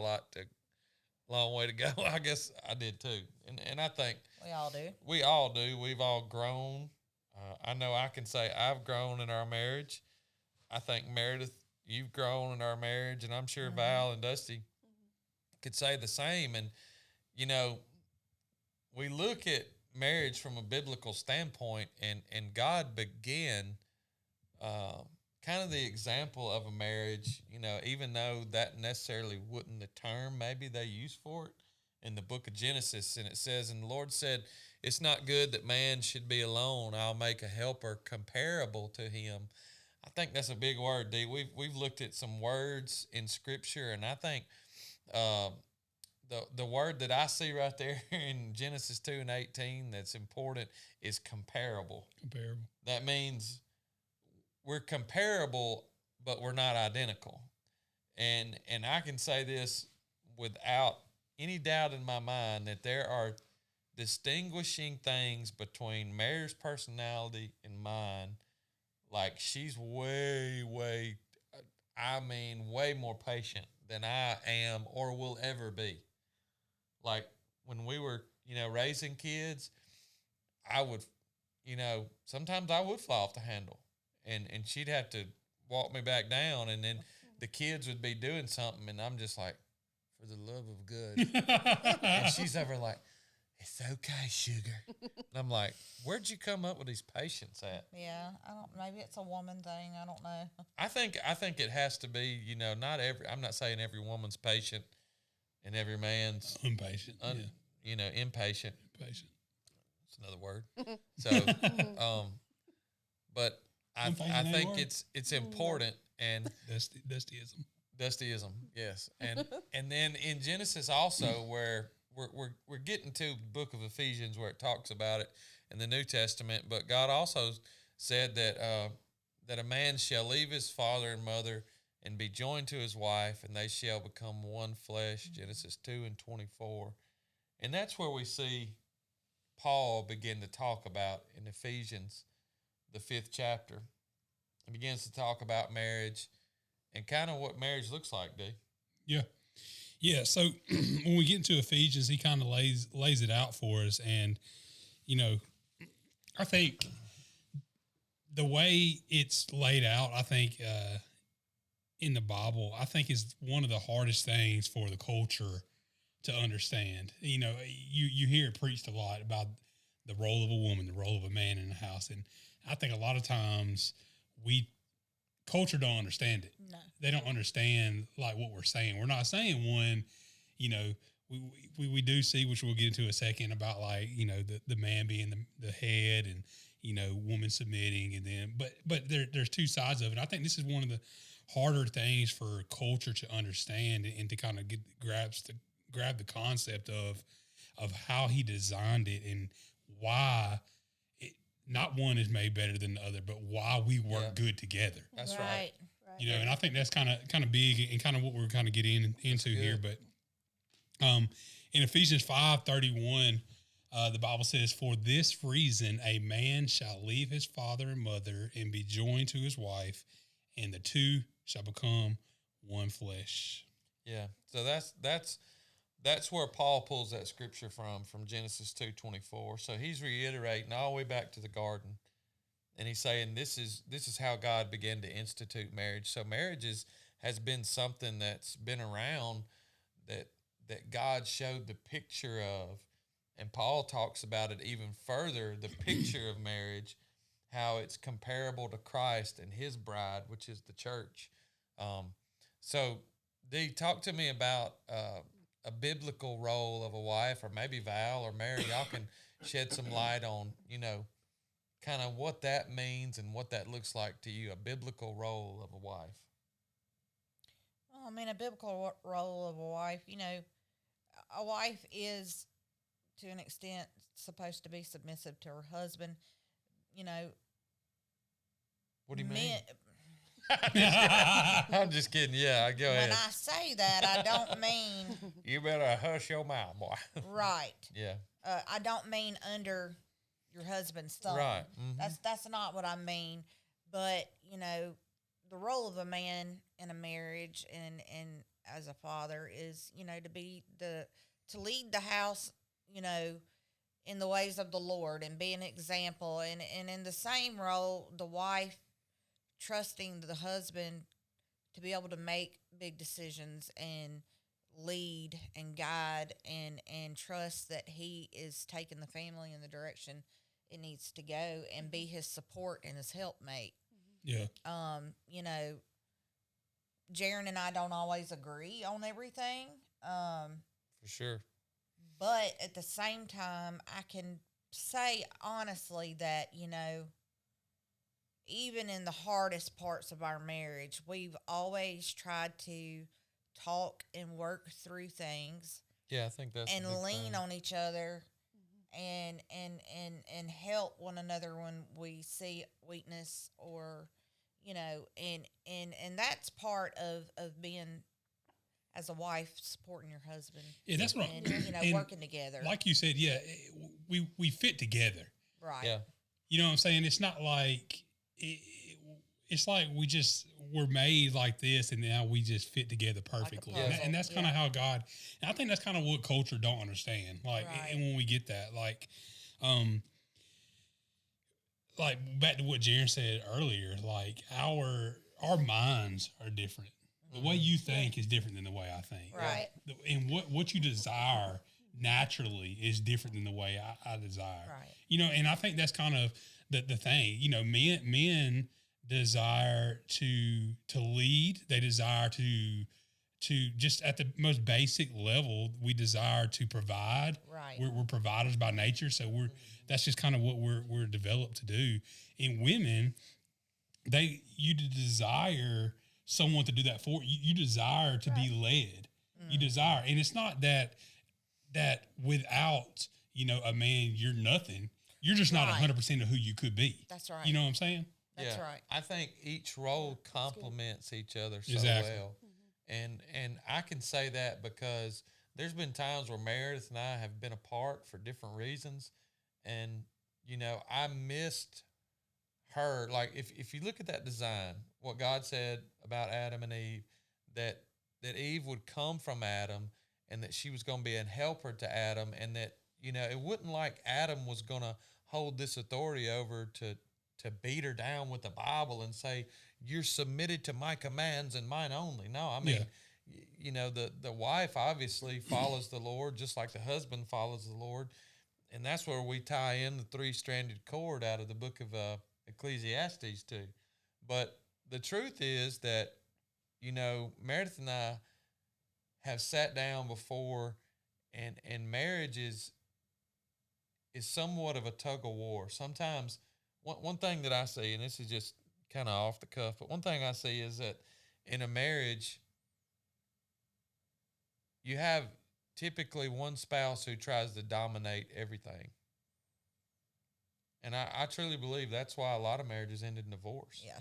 long way to go. I guess I did too. And I think We all do. we all do. We've all grown. I know I can say I've grown in our marriage. I think Meredith, you've grown in our marriage, and I'm sure Val and Dusty could say the same. And, we look at marriage from a biblical standpoint, and God began kind of the example of a marriage, you know, even though that necessarily wouldn't the term maybe they use for it in the book of Genesis. And it says, and the Lord said, it's not good that man should be alone. I'll make a helper comparable to him. I think that's a big word, D. We've looked at some words in Scripture, and I think the word that I see right there in Genesis 2:18 that's important is comparable. Comparable. That means we're comparable, but we're not identical. And I can say this without any doubt in my mind that there are distinguishing things between Mary's personality and mine. Like she's way more patient than I am or will ever be. Like when we were, you know, raising kids, I would, you know, sometimes I would fly off the handle and she'd have to walk me back down, and then the kids would be doing something and I'm just like, for the love of good. And she's over like, it's okay, sugar. And I'm like, where'd you come up with these patience at? Yeah, I don't. Maybe it's a woman thing. I don't know. I think it has to be, you know, I'm not saying every woman's patient and every man's Impatient. you know, impatient. Impatient. It's another word. So, but I think it's important, and Dustyism. Dustyism, yes. And then in Genesis also, where we're getting to the book of Ephesians where it talks about it in the New Testament, but God also said that a man shall leave his father and mother and be joined to his wife, and they shall become one flesh, Genesis 2:24. And that's where we see Paul begin to talk about in Ephesians, the 5th chapter. He begins to talk about marriage and kind of what marriage looks like, D. Yeah. Yeah. So when we get into Ephesians, he kind of lays it out for us. And, you know, I think the way it's laid out, I think in the Bible, I think is one of the hardest things for the culture to understand. You know, you hear it preached a lot about the role of a woman, the role of a man in the house. And I think a lot of times culture don't understand it. No. They don't understand like what we're saying. We're not saying one, you know, we do see, which we'll get into in a second, about like, you know, the man being the head and, you know, woman submitting, and then, but there's two sides of it. I think this is one of the harder things for culture to understand and to kind of grab the concept of how he designed it and why not one is made better than the other, but why we work good together. That's right. You know, and I think that's kind of big and kind of what we're kind of getting into here. But in Ephesians 5:31, the Bible says, "For this reason, a man shall leave his father and mother and be joined to his wife, and the two shall become one flesh." Yeah. So that's where Paul pulls that scripture from Genesis 2:24. So he's reiterating all the way back to the garden, and he's saying this is how God began to institute marriage. So marriage has been something that's been around that God showed the picture of, and Paul talks about it even further, the picture of marriage, how it's comparable to Christ and his bride, which is the church. So D, talk to me about a biblical role of a wife, or maybe Val or Mary, y'all can shed some light on, you know, kind of what that means and what that looks like to you, a biblical role of a wife. Well, I mean, a biblical role of a wife, you know, a wife is, to an extent, supposed to be submissive to her husband. You know, What do you mean? I'm just kidding. Yeah, go ahead. when I say that, I don't mean You better hush your mouth, boy. right. Yeah. I don't mean under your husband's thumb. Right. Mhm. That's not what I mean. But you know, the role of a man in a marriage and as a father is, you know, to lead the house, you know, in the ways of the Lord and be an example, and in the same role, the wife trusting the husband to be able to make big decisions and lead and guide and trust that he is taking the family in the direction it needs to go and be his support and his helpmate. Yeah. You know, Jaron and I don't always agree on everything. For sure. But at the same time, I can say honestly that, you know, even in the hardest parts of our marriage, we've always tried to talk and work through things Yeah, I think that's a and big lean thing. on each other and help one another when we see weakness or you know and that's part of being as a wife supporting your husband Yeah, that's what and I'm, you know and working together. like you said, yeah, we fit together. Right. Yeah. You know what I'm saying? It's not like it's like we're made like this, and now we just fit together perfectly. puzzle, And that's kind of yeah. how God. And I think that's kind of what culture don't understand. Like, Right. and when we get that, um, like back to what Jaron said earlier, like our minds are different. The way you think is different than the way I think. Right. And what you desire naturally is different than the way I desire. Right. You know, and I think that's kind of the thing. You know, men desire to lead. They desire to just at the most basic level, we desire to provide. Right. We're providers by nature, so that's just kind of what we're developed to do. In women, you desire someone to do that for you. You desire to be led. You desire, and it's not that without a man, you're nothing. You're just not Right. 100% of who you could be. That's right. You know what I'm saying? That's Yeah. right. I think each role complements each other so Exactly. well. And I can say that because there's been times where Meredith and I have been apart for different reasons. And, I missed her. Like if you look at that design, what God said about Adam and Eve, that Eve would come from Adam and that she was going to be a helper to Adam, and that, it wouldn't like Adam was going to hold this authority over to beat her down with the Bible and say, you're submitted to my commands and mine only. No, I mean, the wife obviously follows the Lord just like the husband follows the Lord. And that's where we tie in the three-stranded cord out of the book of Ecclesiastes too. But the truth is that, Meredith and I have sat down before, and marriage is somewhat of a tug of war. Sometimes one thing that I see, and this is just kind of off the cuff, but one thing I see is that in a marriage, you have typically one spouse who tries to dominate everything. And I truly believe that's why a lot of marriages end in divorce. Yeah.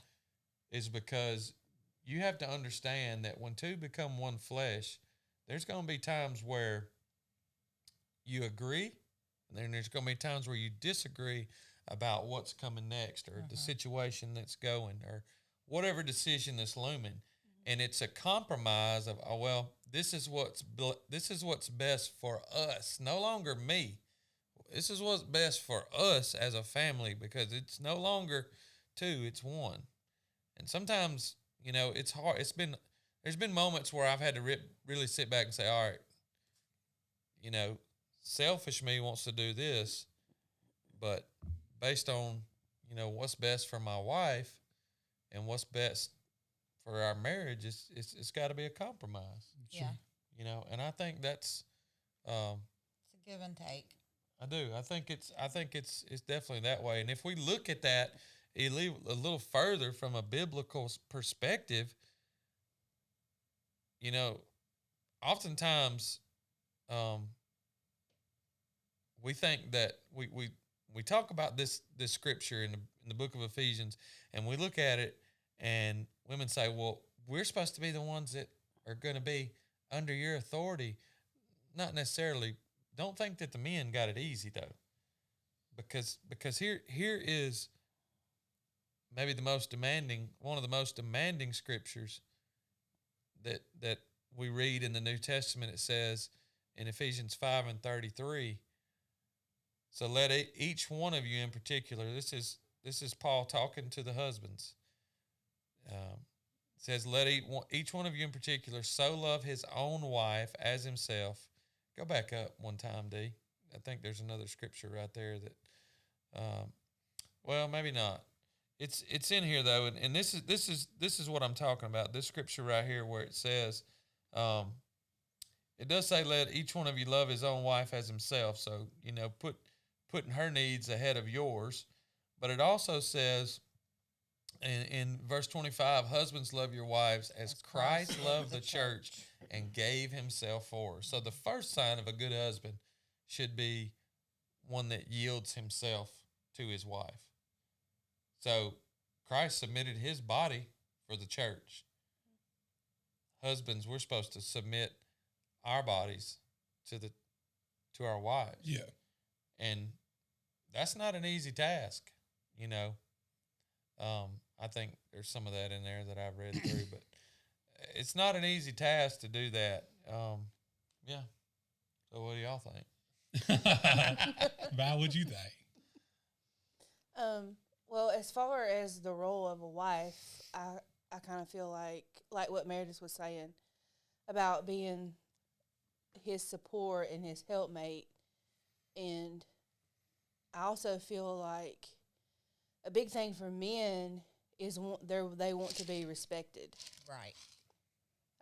Is because you have to understand that when two become one flesh, there's going to be times where you agree, and then there's going to be times where you disagree about what's coming next or the situation that's going or whatever decision that's looming. And it's a compromise of, oh, well, this is what's best for us, no longer me. This is what's best for us as a family, because it's no longer two, it's one. And sometimes, it's hard. There's been moments where I've had to really sit back and say, all right, selfish me wants to do this, but based on, what's best for my wife and what's best for our marriage, it's got to be a compromise. Yeah. And I think that's, It's a give and take. I do. I think it's definitely that way. And if we look at that a little further from a biblical perspective, oftentimes we think that we talk about this scripture in the book of Ephesians, and we look at it, and women say, well, we're supposed to be the ones that are going to be under your authority. Not necessarily. Don't think that the men got it easy though, because here is maybe one of the most demanding scriptures that we read in the New Testament. It says in Ephesians 5:33. So let each one of you in particular. This is Paul talking to the husbands. It says, let each one of you in particular so love his own wife as himself. Go back up one time, D. I think there's another scripture right there that, well, maybe not. It's in here though, and this is what I'm talking about. This scripture right here where it says, it does say, "Let each one of you love his own wife as himself." So putting her needs ahead of yours. But it also says in verse 25, "Husbands, love your wives as Christ loved the church and gave himself for her." So the first sign of a good husband should be one that yields himself to his wife. So Christ submitted his body for the church. Husbands, we're supposed to submit our bodies to our wives. Yeah. And that's not an easy task, you know. I think there's some of that in there that I've read through, but it's not an easy task to do that. Yeah. So what do y'all think? Val, what'd you think? Well, as far as the role of a wife, I kind of feel like what Meredith was saying about being his support and his helpmate. And I also feel like a big thing for men is they want to be respected. Right.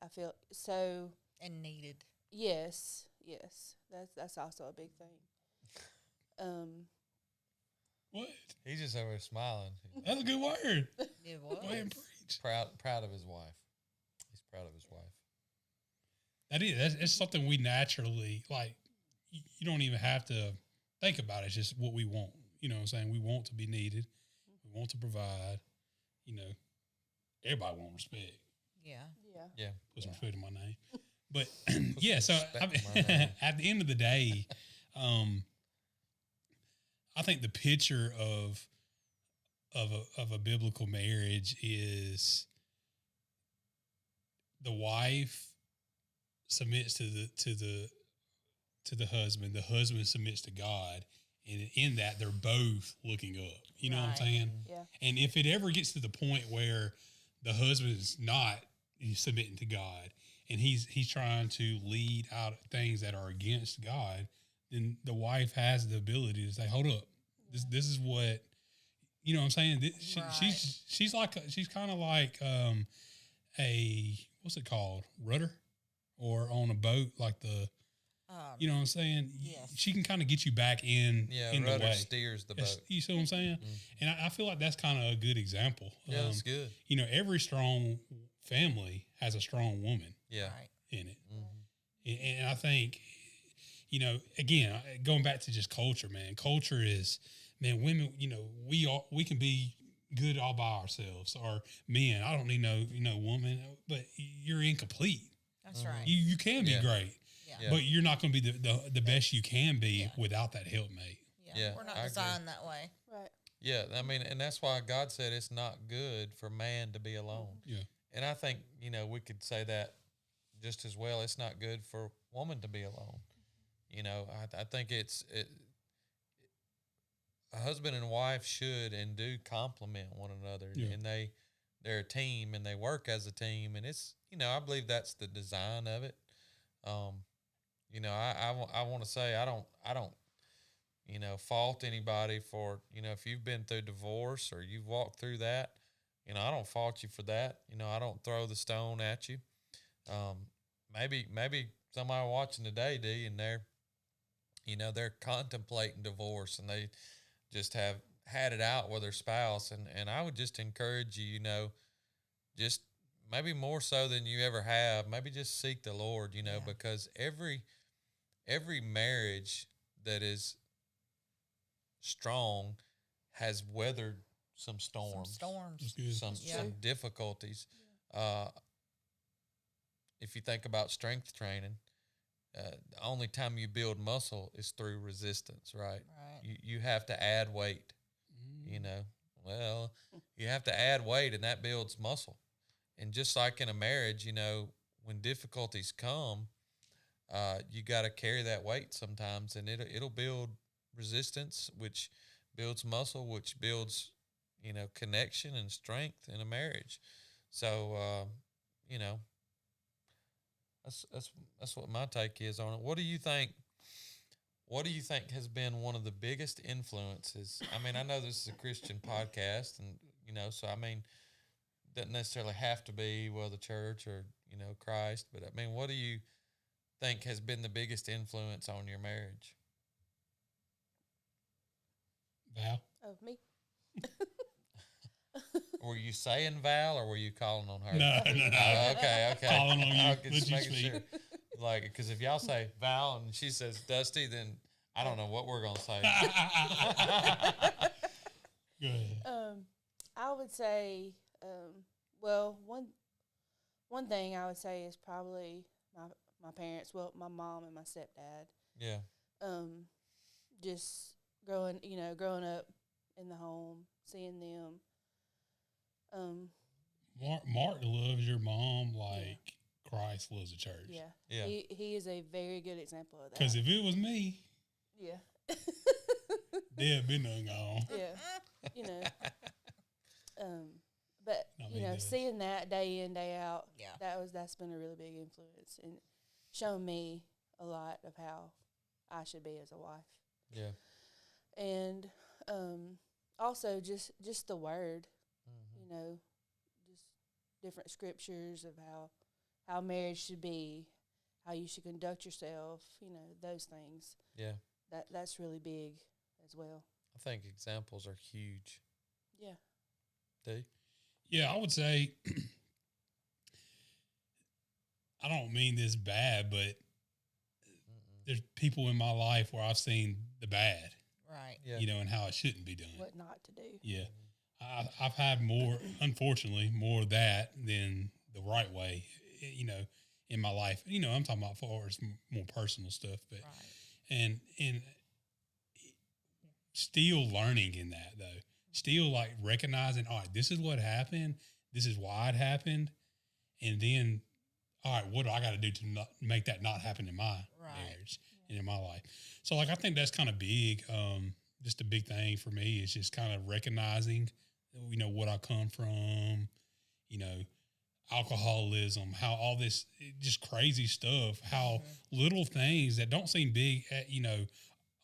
I feel so. And needed. Yes, that's also a big thing. What? He's just over there smiling. That's a good word. It was. Go ahead and preach. Proud of his wife. He's proud of his wife. That is. It's something we naturally like. You don't even have to think about it. It's just what we want. You know what I'm saying? We want to be needed. We want to provide. You know, everybody wants respect. Yeah. Yeah. Put some respect in my name. But yeah, so respect in my name. at the end of the day, I think the picture of a biblical marriage is the wife submits to the husband. The husband submits to God, and in that they're both looking up. You know what I'm Right. saying? Yeah. And if it ever gets to the point where the husband is not submitting to God and he's trying to lead out things that are against God, then the wife has the ability to say, "Hold up, this is what." You know what I'm saying? Right. She's kind of like a what's it called, rudder, or on a boat like the. You know what I'm saying? Yes. She can kind of get you back in the rudder way. steers the boat. You see what I'm saying? And I feel like that's kind of a good example. Yeah, that's good. You know, every strong family has a strong woman Yeah. Right. in it. And I think, you know, again, going back to just culture, man, culture is, man, women, you know, we can be good all by ourselves, or men, I don't need no woman, but you're incomplete. That's right. You can be Yeah. great, Yeah. but you're not going to be the best you can be without that helpmate. Yeah, We're not I agree. designed that way. Right. Yeah, I mean, and that's why God said it's not good for man to be alone. Yeah. And I think, you know, we could say that just as well. It's not good for woman to be alone. You know, I think a husband and wife should and do complement one another, Yeah. and they're a team and they work as a team, and it's, you know, I believe that's the design of it. You know, I want to say I don't you know, fault anybody for, you know, if you've been through divorce or you've walked through that, you know, I don't fault you for that. You know, I don't throw the stone at you. Maybe somebody watching today, D, and they're contemplating divorce and they just have had it out with their spouse. And I would just encourage you, you know, just maybe more so than you ever have, maybe just seek the Lord, you know, because every marriage that is strong has weathered some storms, That's good. some difficulties. If you think about strength training, the only time you build muscle is through resistance, right? Right. You have to add weight, you know. Well, you have to add weight, and that builds muscle. And just like in a marriage, you know, when difficulties come, you got to carry that weight sometimes, and it'll build resistance, which builds muscle, which builds, you know, connection and strength in a marriage. So, you know, that's what my take is on it. What do you think? What do you think has been one of the biggest influences? I mean, I know this is a Christian podcast, you know. So I mean, doesn't necessarily have to be the church or Christ, but I mean, what do you think has been the biggest influence on your marriage? Val? Of me. Were you saying Val or were you calling on her? No, no, no. Okay. Calling on you. Okay, Let just you making speak. sure. Like, because if y'all say Val and she says Dusty, then I don't know what we're gonna say. Go ahead. I would say, well, one thing I would say is probably my parents. Well, my mom and my stepdad. Yeah. Just growing up in the home, seeing them. Mark loves your mom like Christ loves the church. Yeah. Yeah. He is a very good example of that. Because if it was me, yeah. there'd been none gone. Yeah. You know. But No, he does. seeing that day in, day out, Yeah. that's been a really big influence and shown me a lot of how I should be as a wife. Yeah. And also just the word, just different scriptures of how marriage should be, how you should conduct yourself, those things. Yeah. That's really big as well. I think examples are huge. Yeah. D? Yeah, I would say, I don't mean this bad, but there's people in my life where I've seen the bad, Right. Yeah. and how it shouldn't be done. What not to do. Yeah. I've had more, unfortunately, more of that than the right way, in my life. I'm talking about far as more personal stuff, but Right. and still learning in that though. Still like recognizing, all right, this is what happened. This is why it happened. And then, all right, what do I got to do to not make that not happen in my marriage and in my life? So like, I think that's kind of big. Just a big thing for me is just kind of recognizing, what I come from, alcoholism, how all this just crazy stuff, how little things that don't seem big,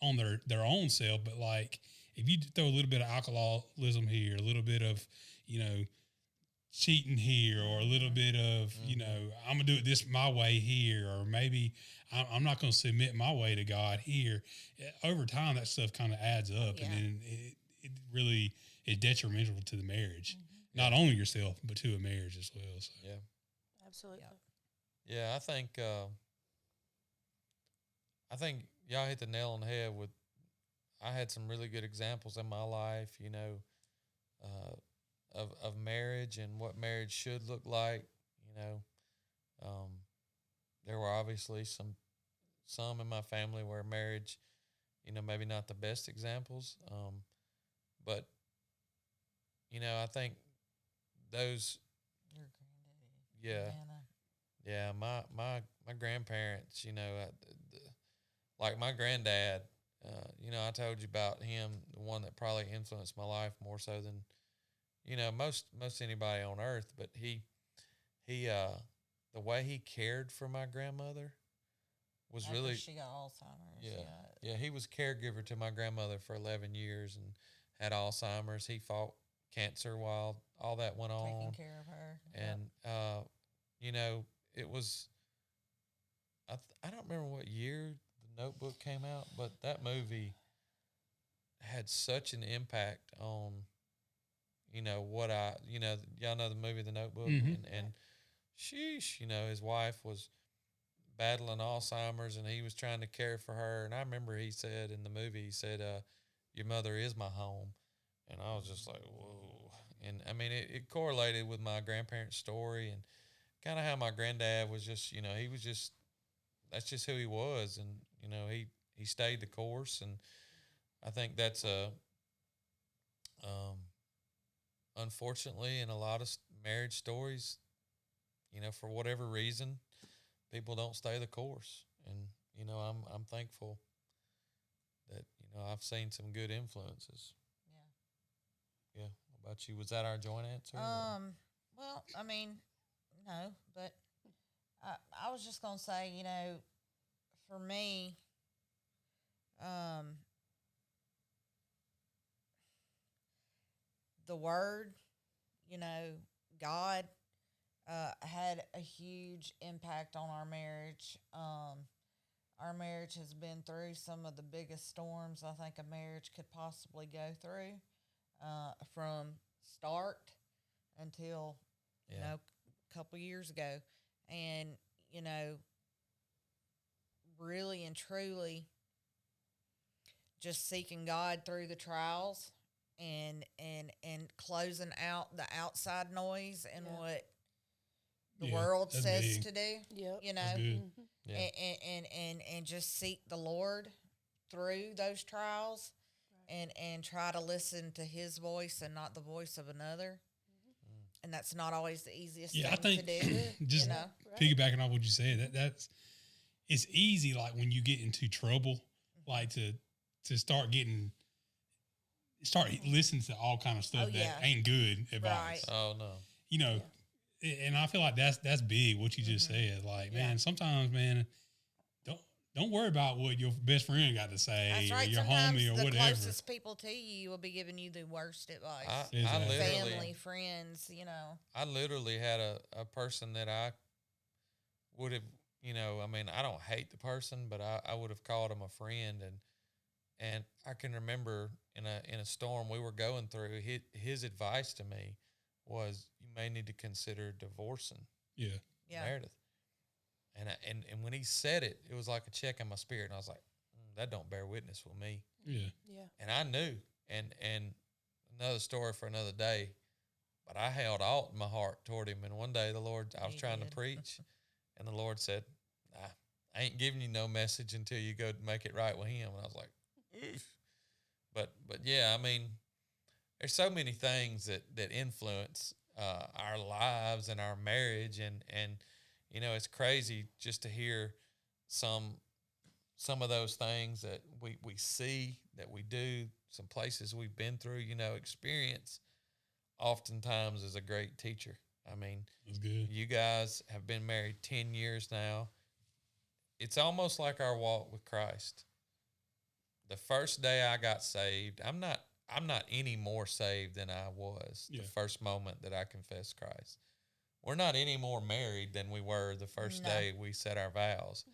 on their own self, but like if you throw a little bit of alcoholism here, a little bit of, cheating here, or a little bit of, I'm gonna do it this my way here, or maybe I'm not gonna submit my way to God here. Over time, that stuff kind of adds up, and then it really is detrimental to the marriage, not only yourself but to a marriage as well. So. Yeah. Absolutely. Yeah, I think y'all hit the nail on the head with. I had some really good examples in my life, of marriage and what marriage should look like. There were obviously some in my family where marriage, maybe not the best examples, but I think those. Your granddaddy. Yeah. Nana. Yeah, my grandparents, like my granddad, I told you about him, the one that probably influenced my life more so than, most anybody on earth. But he, the way he cared for my grandmother was After really. she got Alzheimer's. Yeah, he was caregiver to my grandmother for 11 years and had Alzheimer's. He fought cancer while all that went on. Taking care of her. And, it was, I don't remember what year The Notebook came out, but that movie had such an impact on, y'all know the movie The Notebook, and sheesh, his wife was battling Alzheimer's and he was trying to care for her. And I remember he said in the movie, your mother is my home. And I was just like, whoa. And I mean, it correlated with my grandparents' story and kind of how my granddad was just, he was just, that's just who he was. And, he stayed the course. And I think that's unfortunately, in a lot of marriage stories, for whatever reason, people don't stay the course. And, I'm thankful that, I've seen some good influences. Yeah. Yeah. What about you? Was that our joint answer? Well, I mean, no, but I was just gonna say, for me, the word you know, God had a huge impact on our marriage. Our marriage has been through some of the biggest storms I think a marriage could possibly go through, from start until, you Yeah. know, a couple years ago. And, you know, really and truly just seeking God through the trials and closing out the outside noise and Yeah. what the Yeah, world that's says big. to do. Yep. You That's know, good. Yeah. and just seek the Lord through those trials, and try to listen to His voice and not the voice of another. And that's not always the easiest Yeah, I thing think to do. just you know, Right. piggybacking off what you said, that's it's easy like when you get into trouble, like to start listening to all kind of stuff Oh, that yeah. ain't good advice. Right. Oh no. You know, and I feel like that's big what you just said. Like, Yeah. man, sometimes, man, don't worry about what your best friend got to say that's or right. your Sometimes homie or the whatever. closest people to you will be giving you the worst advice. I Exactly. literally Family, friends, you know. I literally had a person that I would have, you know, I mean, I don't hate the person, but I would have called him a friend, and I can remember in a storm we were going through, his advice to me was, you may need to consider divorcing Yeah. Yeah. Meredith. And when he said it, it was like a check in my spirit, and I was like, that don't bear witness with me. Yeah. Yeah. And I knew, and another story for another day, but I held out in my heart toward him. And one day I was You trying did. to preach, and the Lord said, I ain't giving you no message until you go make it right with Him. And I was like, oof. But yeah, I mean, there's so many things that influence our lives and our marriage, and you know, it's crazy just to hear some of those things that we see, that we do, some places we've been through. You know, experience oftentimes is a great teacher. I mean, That's good. you guys have been married 10 years now. It's almost like our walk with Christ. The first day I got saved, I'm not any more saved than I was Yeah. the first moment that I confessed Christ. We're not any more married than we were the first No. day we said our vows.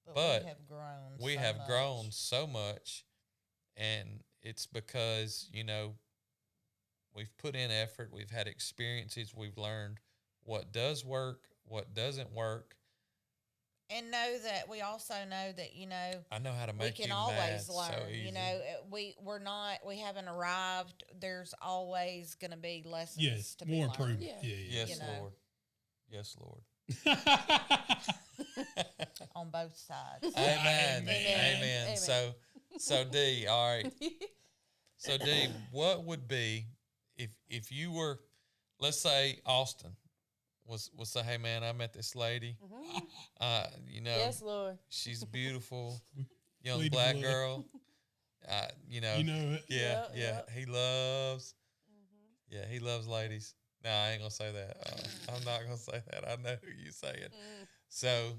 But But we have grown. We so have much. grown so much, and it's because, you know, we've put in effort, we've had experiences, we've learned what does work, what doesn't work. And know that we also know that, you know, I know how to we make can you always mad so learn. easy. You know, we haven't arrived. There's always going to be lessons Yes. to More be learned. improvement. Yeah. Yeah. Yes, you know. Lord. Yes, Lord. Yeah. On both sides. Amen. Amen. Amen. Amen. So D, all right. So D, what would be if you were, let's say Austin was say, hey man, I met this lady. You know, Yes, Lord. she's beautiful, young Bleed the black blood. girl. You know, You know it. yeah, Yep, yeah. yep. He loves ladies. No, I ain't gonna say that. I'm not gonna say that. I know who you saying. So,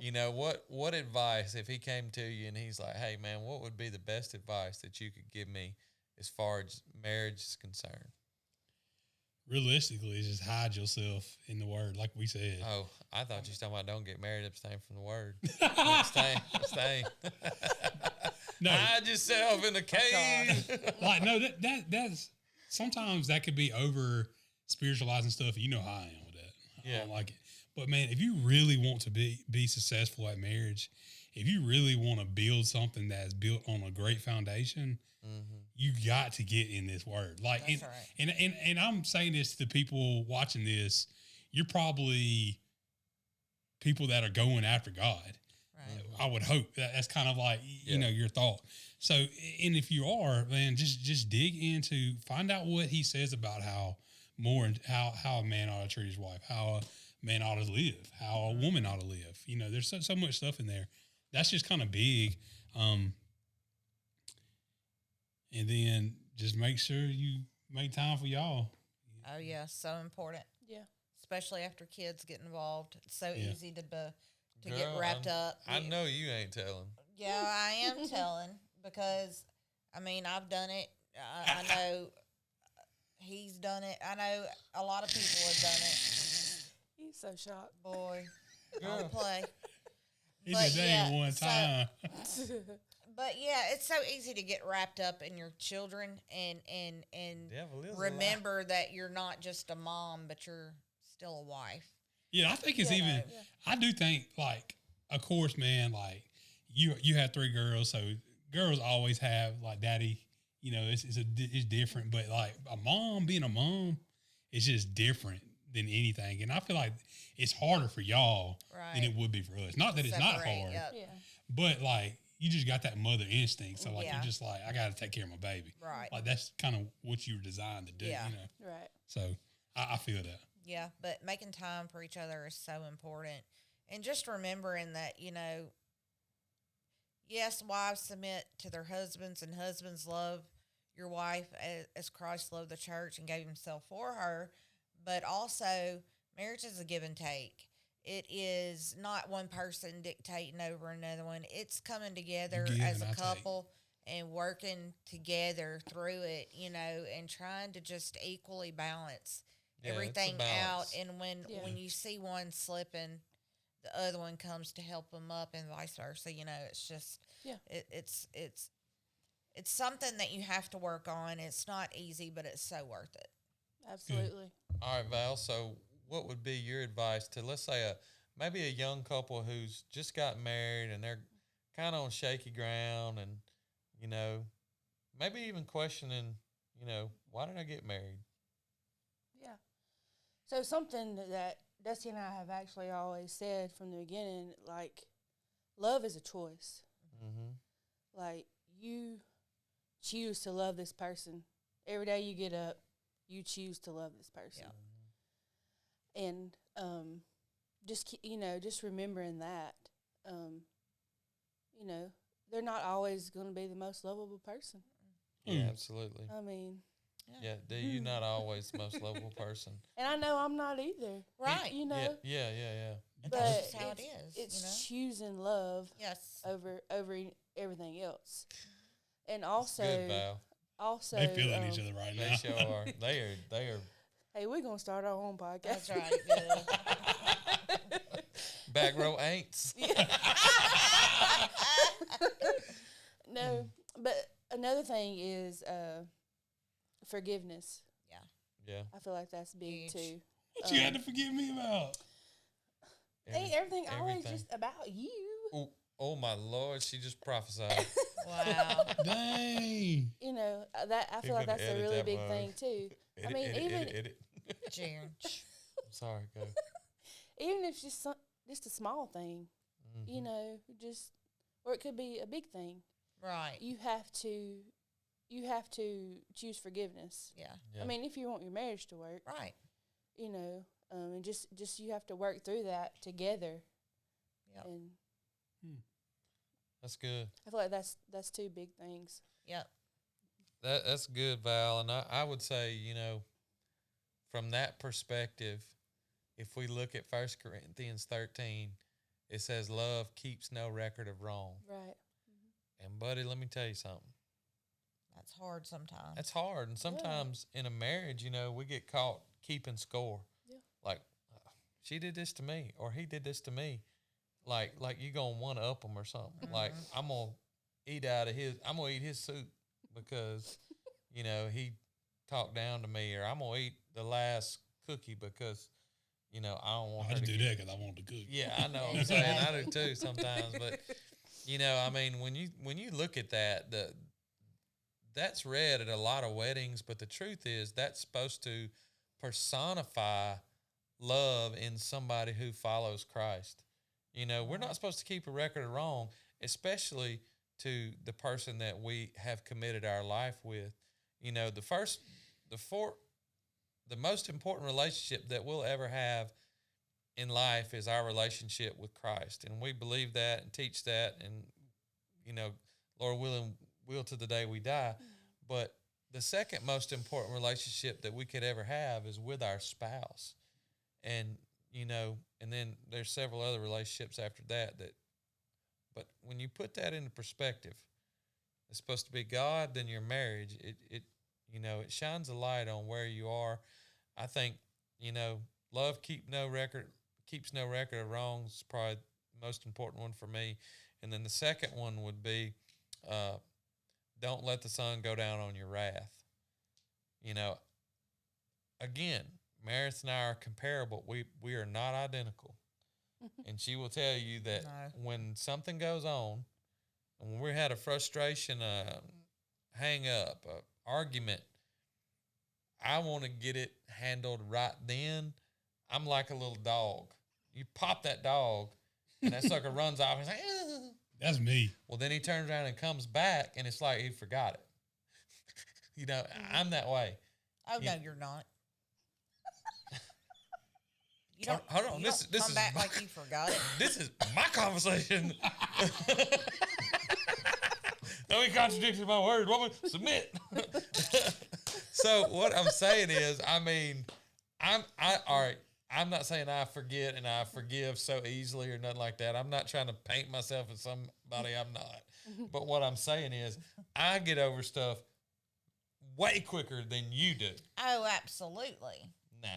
you know, what advice if he came to you and he's like, hey man, what would be the best advice that you could give me as far as marriage is concerned? Realistically, just hide yourself in the word, like we said. Oh, I thought you was talking about don't get married, abstain from the word. Abstain. No, Hide yourself in the cave. like no, that's sometimes that could be over spiritualizing stuff. You know how I am with that. I Yeah. don't like it. But man, if you really want to be successful at marriage, if you really want to build something that's built on a great foundation, you got to get in this word. Like, That's and, right. and I'm saying this to the people watching this. You're probably people that are going after God. Right. I would hope that's kind of like, you Yeah. know, your thought. So, and if you are, man, just dig into, find out what he says about how a man ought to treat his wife, how a man ought to live, how a woman ought to live. You know, there's so much stuff in there. That's just kind of big. And then just make sure you make time for y'all. Oh yeah, so important. Yeah. Especially after kids get involved. It's so Yeah. easy to get Girl, wrapped up. I know you ain't telling. Yeah, I am telling because, I mean, I've done it. I know he's done it. I know a lot of people have done it. He's so shocked. Boy, Girl. I'll play. He But said that yeah, ain't one so- time. But yeah, it's so easy to get wrapped up in your children and Devil is a lie. remember that you're not just a mom, but you're still a wife. Yeah, I think it's Yeah, even. no, I do think, like, of course, man. Like, you have 3 girls, so girls always have like daddy. You know, it's different, but like a mom being a mom, it's just different than anything. And I feel like it's harder for y'all than Right. it would be for us. Not that it's not Separate, hard, yep. Yeah. but like you just got that mother instinct. So like Yeah. you're just like, I got to take care of my baby. Right. Like that's kind of what you were designed to do. Yeah. You know. Right. So I feel that. Yeah, but making time for each other is so important. And just remembering that, yes, wives submit to their husbands and husbands love your wife as Christ loved the church and gave himself for her. But also, marriage is a give and take. It is not one person dictating over another one. It's coming together give as and a I take. couple and working together through it, and trying to just equally balance Yeah, it's a everything out. balance. And Yeah. when you see one slipping, the other one comes to help them up, and vice versa. It's just Yeah. it's something that you have to work on. It's not easy, but it's so worth it. Absolutely. All right, Val. So, what would be your advice to, let's say, maybe a young couple who's just got married and they're kind of on shaky ground, and maybe even questioning, why did I get married? Yeah. So something that Dusty and I have actually always said from the beginning, like, love is a choice. Mm-hmm. Like, you choose to love this person. Every day you get up, you choose to love this person. And just remembering that, they're not always going to be the most lovable person. Yeah, absolutely. I mean, Yeah, you're not always the most lovable person. and I know I'm not either. Right. Yeah. And But that's just how it is. It's choosing love Yes. over everything else. And also, Good, Val. They feeling each other right They now. sure are. They are hey, we're going to start our own podcast. That's right. Good. back row ain'ts. No, but another thing is forgiveness. Yeah. I feel like that's big Huge. too. What you had to forgive me about? Ain't everything always everything. just about you. Oh my Lord, she just prophesied. Wow. Dang. That I feel You're like gonna that's a edit really that big word. thing too. Edit, mean, edit, even- edit. June. I'm sorry, go. Even if it's just a small thing, Mhm. or it could be a big thing. Right. You have to choose forgiveness. Yeah. Yeah. I mean, if you want your marriage to work, Right. and just you have to work through that together. Yep. And That's good. I feel like that's two big things. Yep. That's good, Val. And I would say, from that perspective, if we look at 1 Corinthians 13, it says love keeps no record of wrong. Right. And buddy, let me tell you something. That's hard sometimes. That's hard. And sometimes in a marriage, we get caught keeping score. Yeah. Like, she did this to me, or he did this to me. Like you gonna one up them or something. Like, I'm gonna eat his soup because, he talked down to me, or I'm gonna eat the last cookie because, I don't want I her just to do get. that because I want to cook. Yeah, I know what I'm saying. I do too sometimes. But, I mean, when you look at that, that's read at a lot of weddings, but the truth is that's supposed to personify love in somebody who follows Christ. We're not supposed to keep a record of wrong, especially to the person that we have committed our life with. The most important relationship that we'll ever have in life is our relationship with Christ. And we believe that and teach that, and, Lord willing, will to the day we die. But the second most important relationship that we could ever have is with our spouse. And, and then there's several other relationships after that, but when you put that into perspective, it's supposed to be God, then your marriage, You know, it shines a light on where you are. I think, love keeps no record of wrongs. Probably the most important one for me. And then the second one would be, don't let the sun go down on your wrath. You know, again, Meredith and I are comparable. We are not identical. And she will tell you that when something goes on, and when we had a frustration, hang up, argument, I want to get it handled right then. I'm like a little dog. You pop that dog, and that sucker runs off and he's like, ugh. That's me. Well, then he turns around and comes back, and it's like he forgot it. I'm that way. Oh, no, you're not. You don't, Hold on. you This don't come is back my, like you forgot it. This is my conversation. No, he contradicted my word. Woman, submit. So what I'm saying is, all right. I'm not saying I forget and I forgive so easily or nothing like that. I'm not trying to paint myself as somebody I'm not. But what I'm saying is, I get over stuff way quicker than you do. Oh, absolutely. Nah.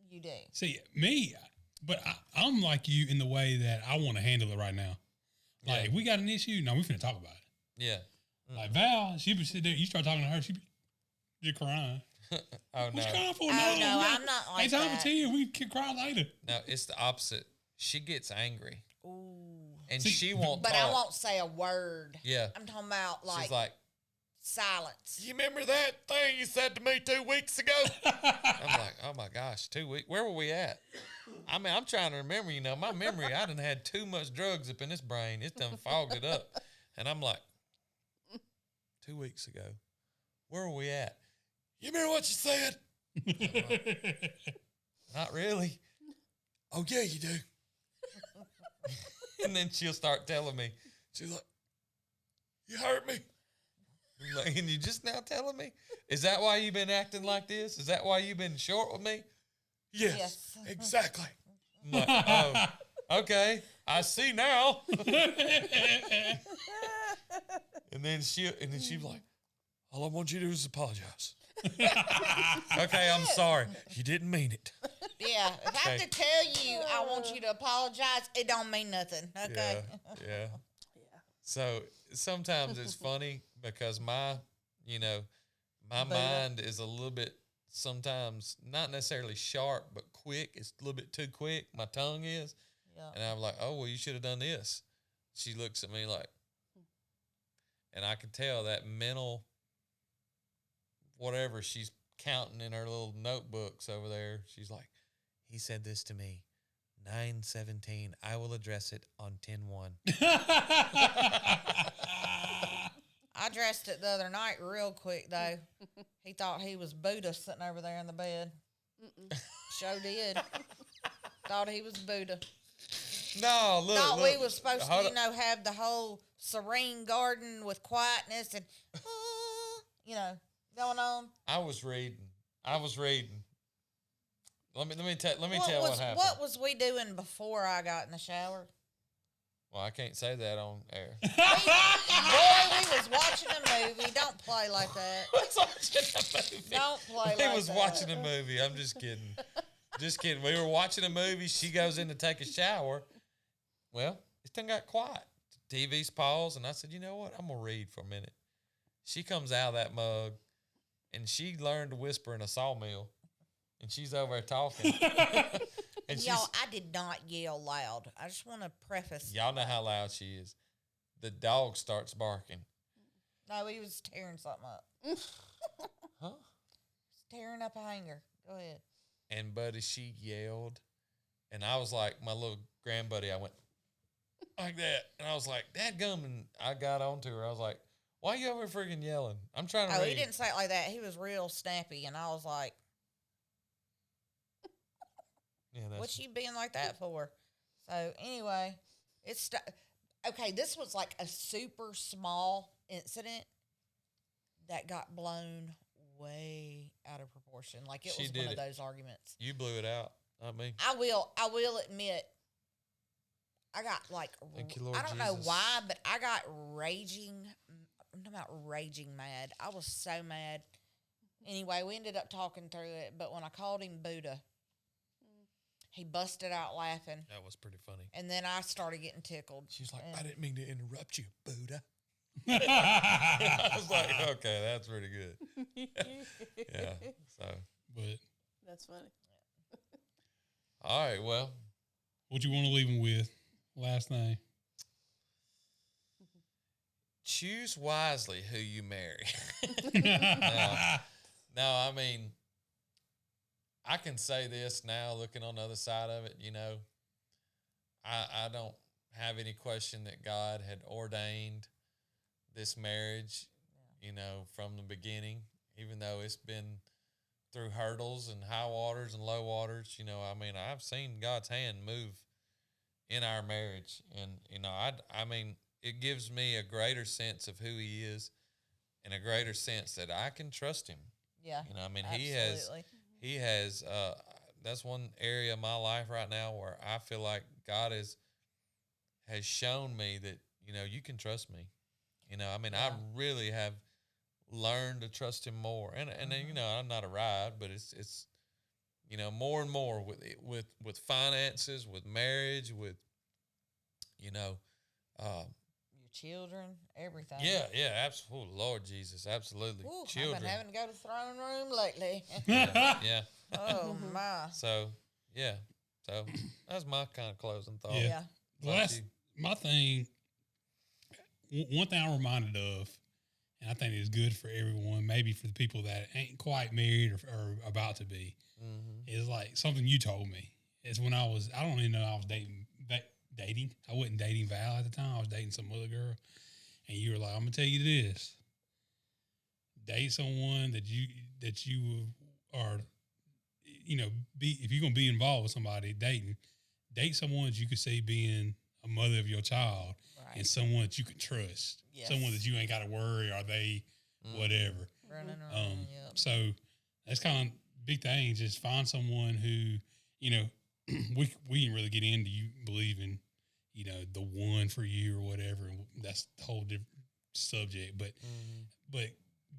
You do. See, me, but I'm like you in the way that I want to handle it right now. Like, if we got an issue, no, we finna talk about it. Yeah. Like, Val, she be sitting there, you start talking to her, she be just crying. Oh, no. What you crying for? Oh, no, I'm not like ain't time that. for tears. We can cry later. No, it's the opposite. She gets angry. Ooh. And See, she won't But talk. I won't say a word. Yeah. I'm talking about, She's like, silence. you remember that thing you said to me 2 weeks ago? I'm like, oh my gosh, 2 weeks. Where were we at? I mean, I'm trying to remember, my memory, I done had too much drugs up in this brain. It's done fogged it up. And I'm like, 2 weeks ago, where were we at? You remember what you said? Like, not really. Oh, yeah, you do. And then she'll start telling me, she's like, you hurt me. I'm like, and you just now telling me? Is that why you've been acting like this? Is that why you've been short with me? Yes. Exactly. I'm like, oh, okay. I see now. And then she's like, all I want you to do is apologize. Okay, I'm sorry. You didn't mean it. Yeah, if I have to tell you I want you to apologize, it don't mean nothing. Okay. Yeah. So sometimes it's funny because my mind is a little bit sometimes not necessarily sharp, but quick. It's a little bit too quick. My tongue is. Yeah. And I'm like, oh, well, you should have done this. She looks at me like, and I can tell that mental whatever she's counting in her little notebooks over there. She's like, he said this to me, 9/17. I will address it on 10/1. I dressed it the other night real quick, though. He thought he was Buddha sitting over there in the bed. Sure did. Thought he was Buddha. No, look. Thought look. we was supposed to, have the whole serene garden with quietness and, going on. I was reading. Let me tell what happened. What was we doing before I got in the shower? Well, I can't say that on air. Boy, we was watching a movie. Don't play like that. was watching a movie. Don't play like He that. was watching a movie. I'm just kidding. Just kidding. We were watching a movie. She goes in to take a shower. Well, it done got quiet. TV's paused, and I said, you know what? I'm going to read for a minute. She comes out of that mug, and she learned to whisper in a sawmill, and she's over there talking. And Y'all, I did not yell loud. I just want to preface. Y'all know how loud she is. The dog starts barking. No, he was tearing something up. Huh? He's tearing up a hanger. Go ahead. And buddy, she yelled, and I was like, my little grandbuddy, I went like that, and I was like, dadgum, and I got onto her. I was like, why you over freaking yelling? I'm trying to read. He didn't say it like that. He was real snappy, and I was like, Yeah, what you being like that for? So anyway, okay, this was like a super small incident that got blown way out of proportion. Like it She was did one of it. those arguments. You blew it out, not me. I will admit, I got like, Thank you, Lord I don't know Jesus. why, but I got raging. I'm talking about raging mad. I was so mad Anyway, we ended up talking through it, but when I called him Buddha, he busted out laughing, That was pretty funny. and then I started getting tickled. She's like, And- I didn't mean to interrupt you, Buddha. I was like, okay, that's pretty good. Yeah. So, But That's funny. all right. Well, what you want to leave them with? Last thing. choose wisely who you marry. No, I mean, I can say this now, looking on the other side of it. I don't have any question that God had ordained this marriage, from the beginning, even though it's been through hurdles and high waters and low waters. I mean, I've seen God's hand move in our marriage, and I mean, it gives me a greater sense of who He is, and a greater sense that I can trust Him. Yeah. I mean, absolutely. He has. That's one area of my life right now where I feel like God has shown me that you can trust me. I mean, I really have learned to trust Him more, and I'm not a ride, but it's more and more with finances, with marriage, with Your children, everything. yeah, absolutely, Lord Jesus, absolutely, Ooh, children, I've been having to go to the throne room lately. yeah. Oh my. So that's my kind of closing thought. Yeah. Yeah. Well, that's my thing. One thing I'm reminded of, and I think it's good for everyone, maybe for the people that ain't quite married or about to be, is like something you told me. It's when I don't even know I was dating. I wasn't dating Val at the time. I was dating some other girl. And you were like, I'm going to tell you this. Date someone that you are, if you're going to be involved with somebody dating, date someone that you could see being a mother of your child, Right. and someone that you can trust. Yes. Someone that you ain't got to worry, are they whatever. Running around. Yep. So that's kind of big thing. Just find someone who, we didn't really get into you believing, the one for you or whatever. And that's the whole different subject. But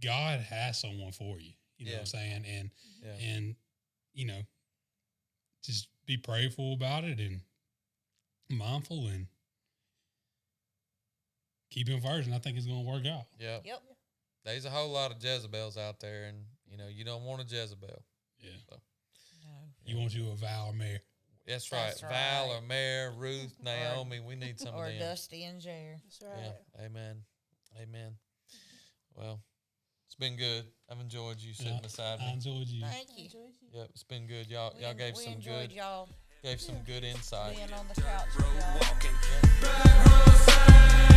God has someone for you. You know what I'm saying? And just be prayerful about it and mindful and keep Him first. And I think it's going to work out. Yep. Yep. There's a whole lot of Jezebels out there, and you don't want a Jezebel. Yeah. No. You want you a Val or Mary. That's right. That's Val right. or Mary, Ruth, Naomi. We need some Or of them. Dusty and Jer. That's right. Yeah. Amen. Well, it's been good. I've enjoyed you sitting beside I me. enjoyed you. Thank you. Yep, it's been good. Y'all gave we some enjoyed good y'all insight. being on the couch with y'all. Walking.